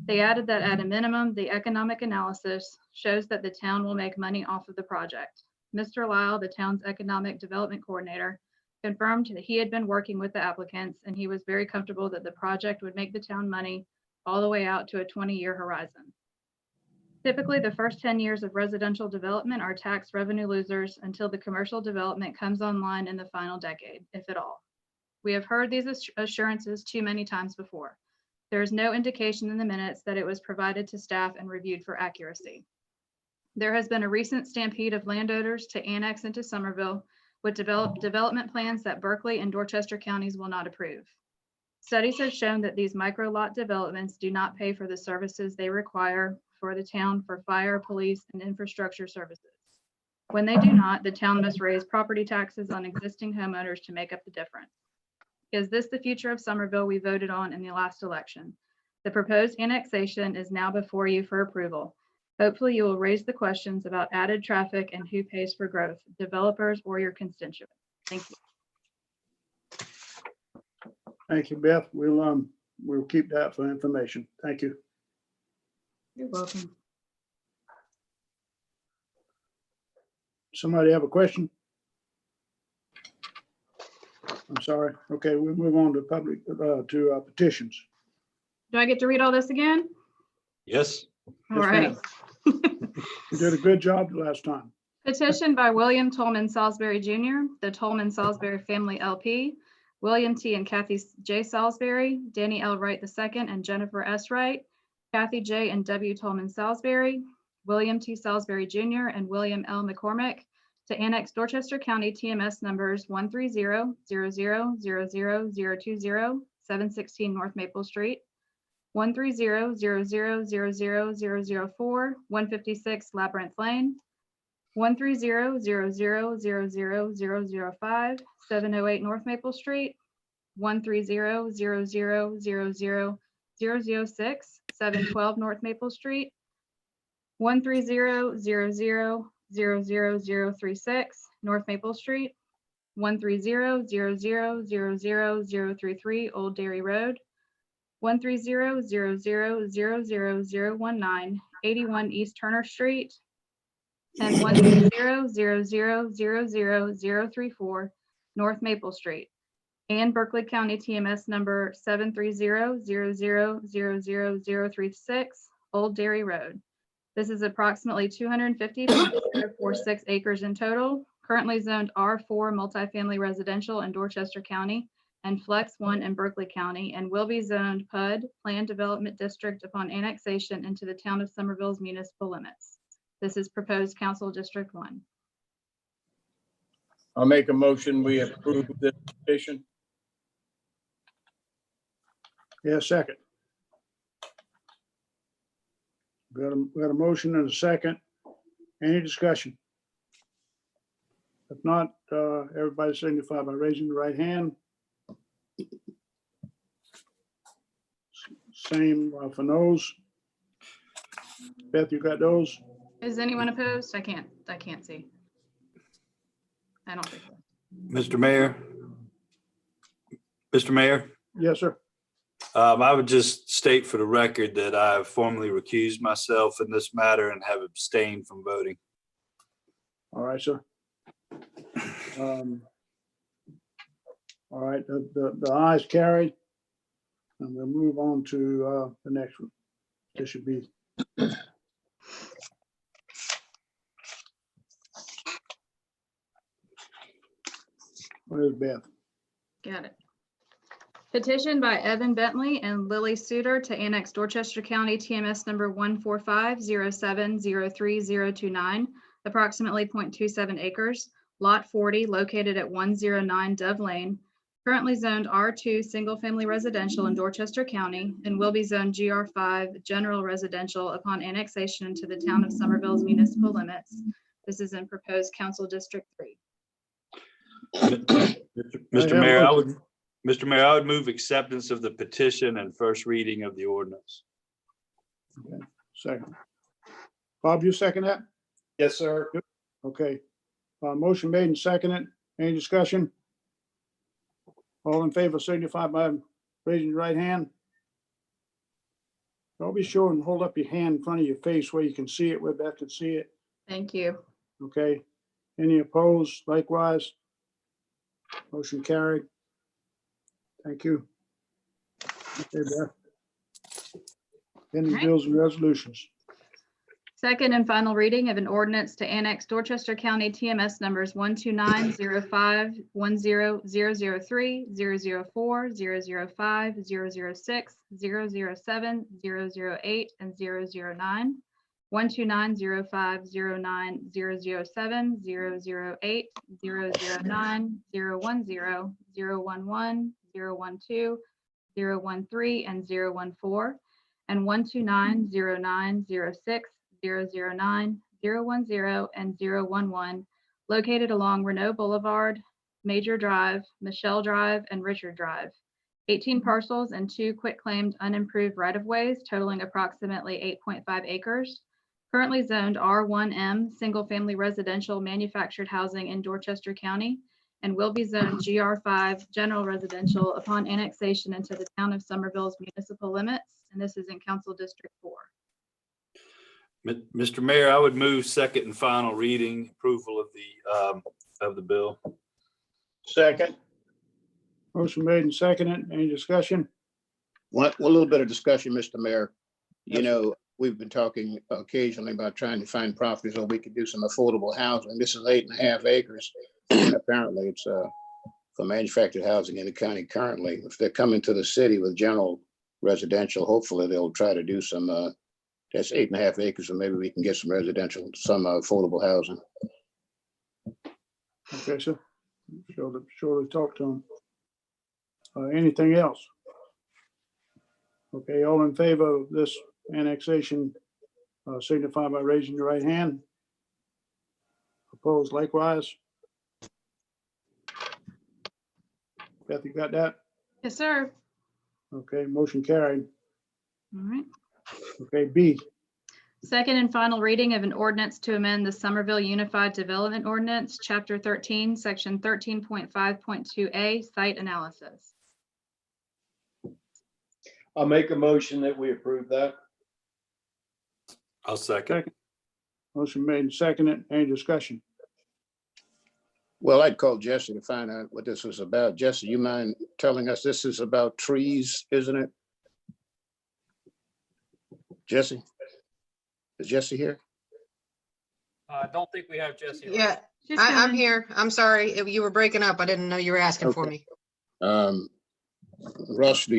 They added that at a minimum, the economic analysis shows that the town will make money off of the project. Mr. Lyle, the town's economic development coordinator, confirmed that he had been working with the applicants and he was very comfortable that the project would make the town money all the way out to a 20-year horizon. Typically, the first 10 years of residential development are tax revenue losers until the commercial development comes online in the final decade, if at all. We have heard these assurances too many times before. There is no indication in the minutes that it was provided to staff and reviewed for accuracy. There has been a recent stampede of landowners to annex into Somerville with development plans that Berkeley and Dorchester counties will not approve. Studies have shown that these micro lot developments do not pay for the services they require for the town for fire, police, and infrastructure services. When they do not, the town must raise property taxes on existing homeowners to make up the difference. Is this the future of Somerville we voted on in the last election? The proposed annexation is now before you for approval. Hopefully you will raise the questions about added traffic and who pays for growth, developers or your constituents. Thank you. Thank you, Beth. We'll keep that for information. Thank you. You're welcome. Somebody have a question? I'm sorry. Okay, we'll move on to public, to petitions. Do I get to read all this again? Yes. All Yes, right. ma'am. You did a good job the last time. Petition by William Tolman Salisbury Jr., the Tolman Salisbury Family LP, William T. and Kathy J. Salisbury, Danny L. Wright II and Jennifer S. Wright, Kathy J. and W. Tolman Salisbury, William T. Salisbury Jr. and William L. McCormick to annex Dorchester County TMS numbers 130-0000-020, 716 North Maple Street, 130-0000-004, 156 Labyrinth Lane, 130-0000-005, 708 North Maple Street, 130-0000-006, 712 North Maple Street, 130-0000-036 North Maple Street, 130-0000-033 Old Dairy Road, 130-0000-019 81 East Turner Street, and 160-0000-034 North Maple Street, and Berkeley County TMS number 730-0000-036 Old Dairy Road. This is approximately 250.046 acres in total, currently zoned R4 multifamily residential in Dorchester County and Flex 1 in Berkeley County, and will be zoned PUD, Planned Development District, upon annexation into the town of Somerville's municipal limits. This is proposed Council District 1. I'll make a motion, we approve this petition. Yeah, second. Got a motion and a second. Any discussion? If not, everybody signify by raising the right hand. Same for those. Beth, you got those? Is anyone opposed? I can't see. I don't think so. Mr. Mayor? Mr. Mayor, Yes, sir. I would just state for the record that I have formally recused myself in this matter and have abstained from voting. All right, sir. All right, the ayes carried. And we'll move on to the next one. This should be. Where's Beth? Got it. Petition by Evan Bentley and Lily Suter to annex Dorchester County TMS number 14507030029, approximately 0.27 acres, lot 40, located at 109 Dove Lane, currently zoned R2 Single Family Residential in Dorchester County, and will be zoned GR5 General Residential upon annexation into the town of Somerville's municipal limits. This is in proposed Council District 3. Mr. Mayor, I would move acceptance of the petition and first reading of the ordinance. Okay, second. Bob, you second that? Yes, sir. Okay. Motion made and seconded. Any discussion? All in favor signify by raising your right hand. Don't be sure and hold up your hand in front of your face where you can see it, where Beth can see it. Thank you. Okay. Any opposed? Likewise. Motion carried. Thank you. Okay, Beth. Any Alright. bills and resolutions? Second and final reading of an ordinance to annex Dorchester County TMS numbers 12905, 10003, 004, 005, 006, 007, 008, and 009. 12905, 09, 007, 008, 009, 010, 011, 012, 013, and 014, and 12909, 06, 009, 010, and 011, located along Renault Boulevard, Major Drive, Michelle Drive, and Richard Drive. 18 parcels and 2 quitclaimed unimproved right-of-ways totaling approximately 8.5 acres. Currently zoned R1M, single-family residential manufactured housing in Dorchester County, and will be zoned GR5, general residential, upon annexation into the town of Somerville's municipal limits, and this is in Council District 4. Mr. Mayor, I would move second and final reading approval of the bill. Second. Motion made and seconded. Any discussion? One little bit of discussion, Mr. Mayor. You Yes, know, we've been talking occasionally about trying to find properties where we could do some affordable housing. This is 8.5 acres. Apparently, it's for manufactured housing in the county currently. If they're coming to the city with general residential, hopefully they'll try to do some, that's 8.5 acres, so maybe we can get some residential, some affordable housing. Okay, sir. Sure to talk to them. Anything else? Okay, all in favor of this annexation, signify by raising your right hand. Opposed likewise. Beth, you got that? Yes, sir. Okay, motion carried. All right. Okay, B. Second and final reading of an ordinance to amend the Somerville Unified Development Ordinance, Chapter 13, Section 13.5.2A, Site Analysis. I'll make a motion that we approve that. I'll second. Motion made and seconded. Any discussion? Well, I'd call Jesse to find out what this was about. Jesse, you mind telling us this is about trees, isn't it? Jesse? Is Jesse here? I don't think we have Jesse. right Yeah, She's I'm coming. here. I'm sorry. You were breaking up. I didn't know you were asking for Okay. me. Russ, do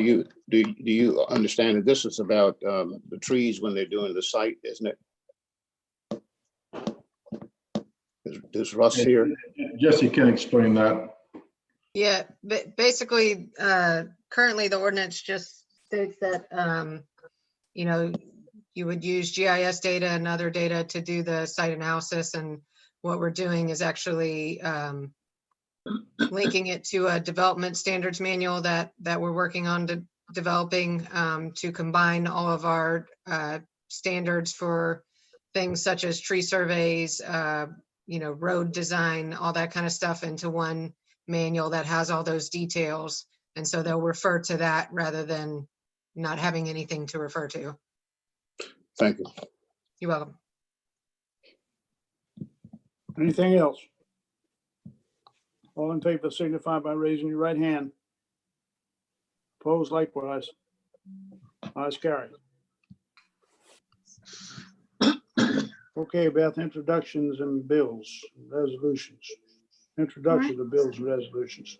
you understand that this is about the trees when they're doing the site, isn't it? Is Russ here? Jesse can explain that. Yeah, basically, currently the ordinance just states that, you know, you would use GIS data and other data to do the site analysis. And what we're doing is actually linking it to a development standards manual that we're working on developing to combine all of our standards for things such as tree surveys, you know, road design, all that kind of stuff into one manual that has all those details. And so they'll refer to that rather than not having anything to refer to. Thank you. You're welcome. Anything else? All in favor signify by raising your right hand. Opposed likewise. Ayes carried. Okay, Beth, introductions and bills, resolutions. Introduction of bills and resolutions.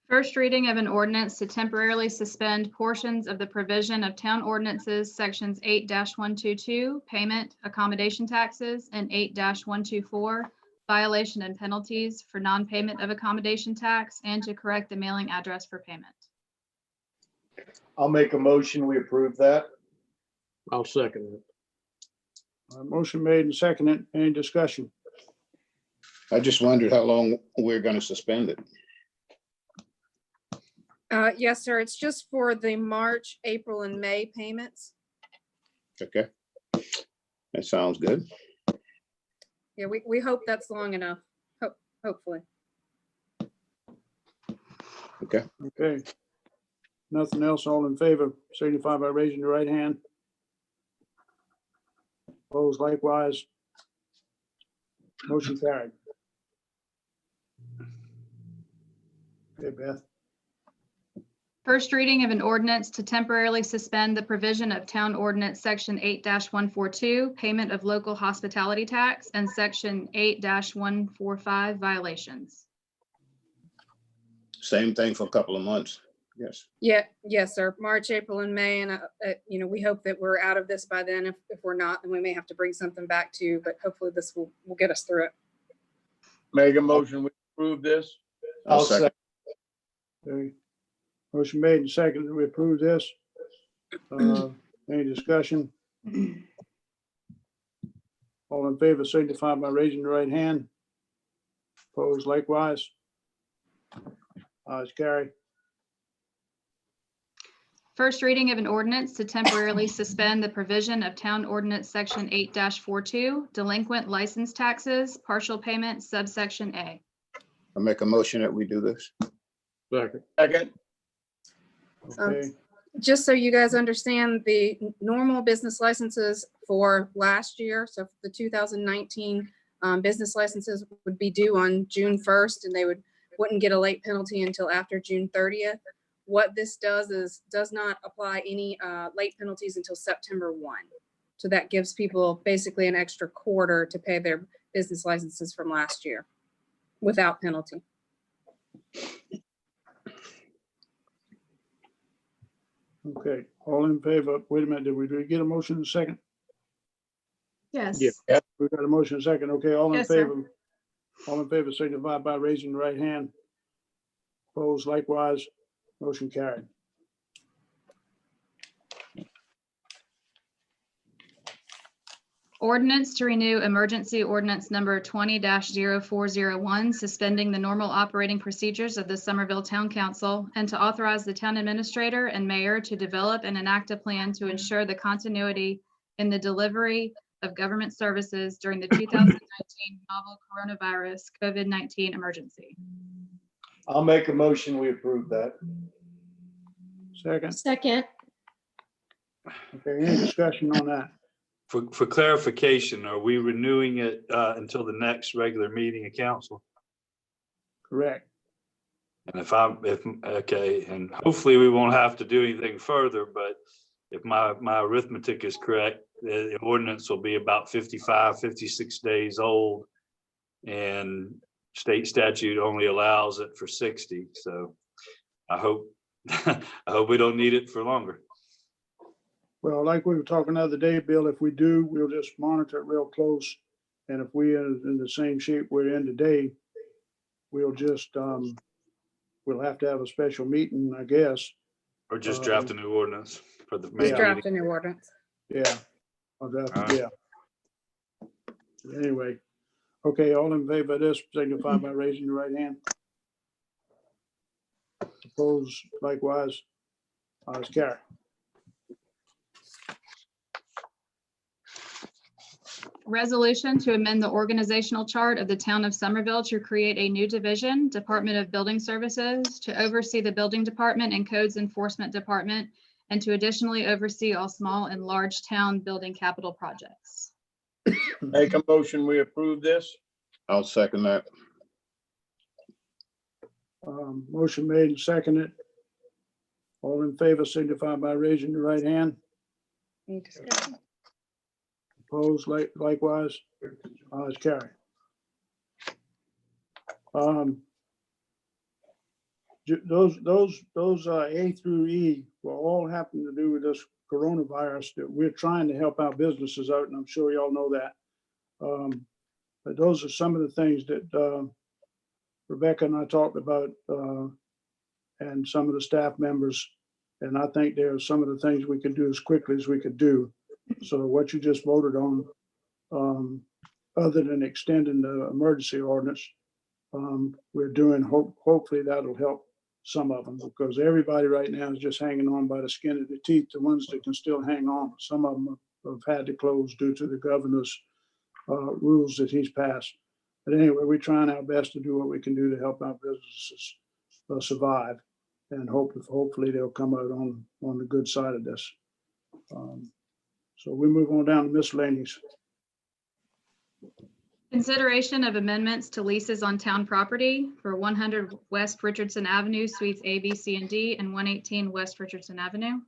First reading of an ordinance to temporarily suspend portions of the provision of town ordinances, sections 8-122, payment accommodation taxes, and 8-124, violation and penalties for non-payment of accommodation tax, and to correct the mailing address for payment. I'll make a motion, we approve that. I'll second it. Motion made and seconded. Any discussion? I just wondered how long we're going to suspend it. Yes, sir. It's just for the March, April, and May payments. Okay. That sounds good. Yeah, we hope that's long enough, hopefully. Okay. Okay. Nothing else, all in favor, signify by raising your right hand. Opposed likewise. Motion carried. Okay, Beth. First reading of an ordinance to temporarily suspend the provision of town ordinance section 8-142, payment of local hospitality tax, and section 8-145, violations. Same thing for a couple of months. Yes. Yeah, yes, sir. March, April, and May, and you know, we hope that we're out of this by then. If we're not, then we may have to bring something back to you, but hopefully this will get us through it. Make a motion, we approve this. I'll second. Okay. Motion made and seconded. We approve this. Any discussion? All in favor signify by raising your right hand. Opposed likewise. Ayes carried. First reading of an ordinance to temporarily suspend the provision of town ordinance section 8-42, delinquent license taxes, partial payment, subsection A. I make a motion that we do this. Second. Second, Okay. Just so you guys understand, the normal business licenses for last year, so for the 2019 business licenses would be due on June 1st, and they wouldn't get a late penalty until after June 30th. What this does is does not apply any late penalties until September 1. So that gives people basically an extra quarter to pay their business licenses from last year without penalty. Okay, all in favor. Wait a minute, did we get a motion in a second? Yes. Yeah. We got a motion in a second. Okay, all in Yes, sir. favor. All in favor signify by raising the right hand. Opposed likewise. Motion carried. Ordinance to renew emergency ordinance number 20-0401, suspending the normal operating procedures of the Somerville Town Council, and to authorize the town administrator and mayor to develop and enact a plan to ensure the continuity in the delivery of government services during the 2019 novel coronavirus COVID-19 emergency. I'll make a motion, we approve that. Second. Second. Okay, any discussion on that? For clarification, are we renewing it until the next regular meeting of council? Correct. And okay, and hopefully we won't have to do anything further, but if my arithmetic is correct, the ordinance will be about 55, 56 days old. And state statute only allows it for 60. So I hope, I hope we don't need it for longer. Well, like we were talking the other day, Bill, if we do, we'll just monitor it real close. And if we are in the same shape we're in today, we'll just, we'll have to have a special meeting, I guess. Or just draft a new ordinance for the Just main draft meeting. a new ordinance. Yeah. I'll draft it, yeah. Anyway, okay, all in favor of this, signify by raising your right hand. Opposed, likewise, ayes carry. Resolution to amend the organizational chart of the town of Somerville to create a new division, Department of Building Services, to oversee the building department and codes enforcement department, and to additionally oversee all small and large town building capital projects. Make a motion, we approve this. I'll second that. Motion made and seconded. All in favor, signify by raising your right hand. Any discussion? Opposed, likewise, ayes carry. Those A through E will all happen to do with this coronavirus that we're trying to help our businesses out, and I'm sure y'all know that. But those are some of the things that Rebecca and I talked about, and some of the staff members. And I think there are some of the things we can do as quickly as we could do. So what you just voted on, other than extending the emergency ordinance, we're doing, hopefully that'll help some of them, because everybody right now is just hanging on by the skin of their teeth, the ones that can still hang on. Some of them have had to close due to the governor's rules that he's passed. But anyway, we're trying our best to do what we can do to help our businesses survive, and hopefully they'll come out on the good side of this. So we move on down to miscellaneous. Consideration of amendments to leases on town property for 100 West Richardson Avenue, Suites A, B, C, and D, and 118 West Richardson Avenue.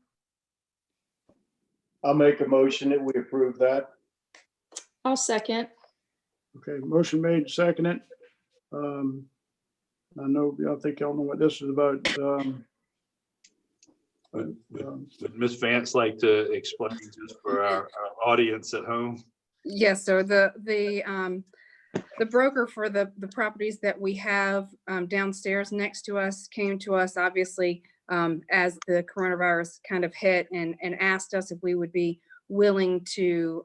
I'll make a motion that we approve that. I'll second. Okay, motion made, and seconded. I know, I think y'all know what this is about. Would Ms. Vance like to explain just for our audience at home? Yes, so the broker for the properties that we have downstairs next to us came to us, obviously, as the coronavirus kind of hit, and asked us if we would be willing to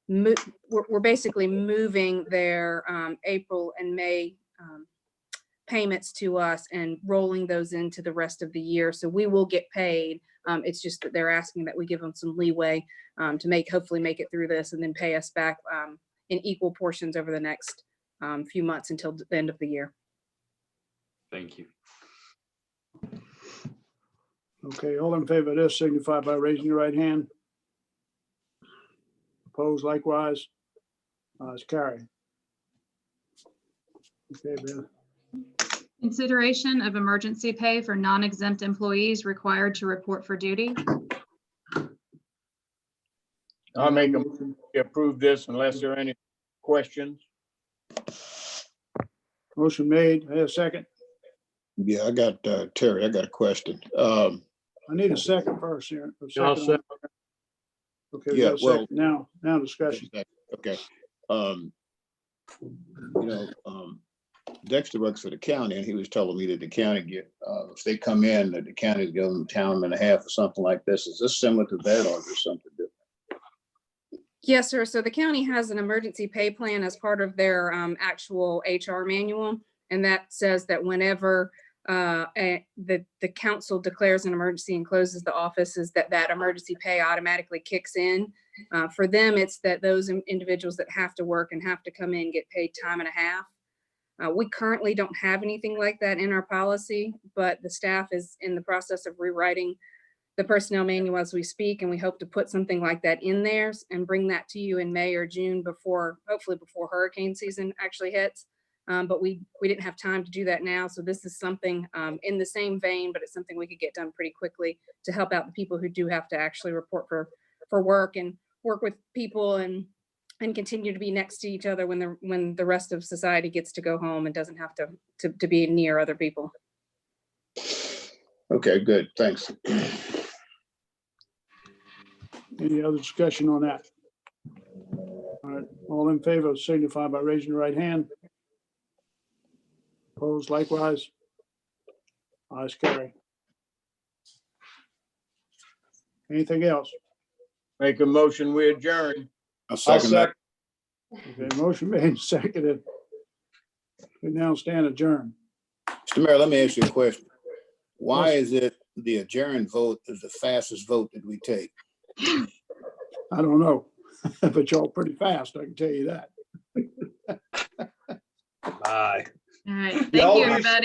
move. We're basically moving their April and May payments to us and rolling those into the rest of the year. So we will get paid. It's just that they're asking that we give them some leeway to hopefully make it through this and then pay us back in equal portions over the next few months until the end of the year. Thank you. Okay, all in favor of this, signify by raising your right hand. Opposed, likewise. It's carried. Okay, Ben. Consideration of emergency pay for non-exempt employees required to report for duty. I'll make a motion to approve this unless there are any questions. Motion made. I have a second. Yeah, I got, Terry, I got a question. I need a second first here. A I'll second on- second. Okay, we got a second. Now discussion. Okay. Dexter works for the county, and he was telling me that the county if they come in, that the county give them time and a half or something like this. Is this similar to that, or is there something different? Yes, sir. So the county has an emergency pay plan as part of their actual HR manual. And that says that whenever the council declares an emergency and closes the offices, that emergency pay automatically kicks in. For them, it's that those individuals that have to work and have to come in get paid time and a half. We currently don't have anything like that in our policy, but the staff is in the process of rewriting the personnel manual as we speak, and we hope to put something like that in there and bring that to you in May or June hopefully before hurricane season actually hits. But we didn't have time to do that now. So this is something in the same vein, but it's something we could get done pretty quickly to help out the people who do have to actually report for work and work with people and continue to be next to each other when the rest of society gets to go home and doesn't have to be near other people. Okay, good, thanks. Any other discussion on that? All right, all in favor signify by raising your right hand. Opposed likewise. Ayes carry. Anything else? Make a motion, we adjourn. I'll second that. Okay, motion made, and seconded. We now stand adjourned. Mr. Mayor, let me ask you a question. Why is it the adjourned vote is the fastest vote that we take? I don't know, but y'all pretty fast, I can tell you that. Bye. All right. Thank Y'all you, be- everybody.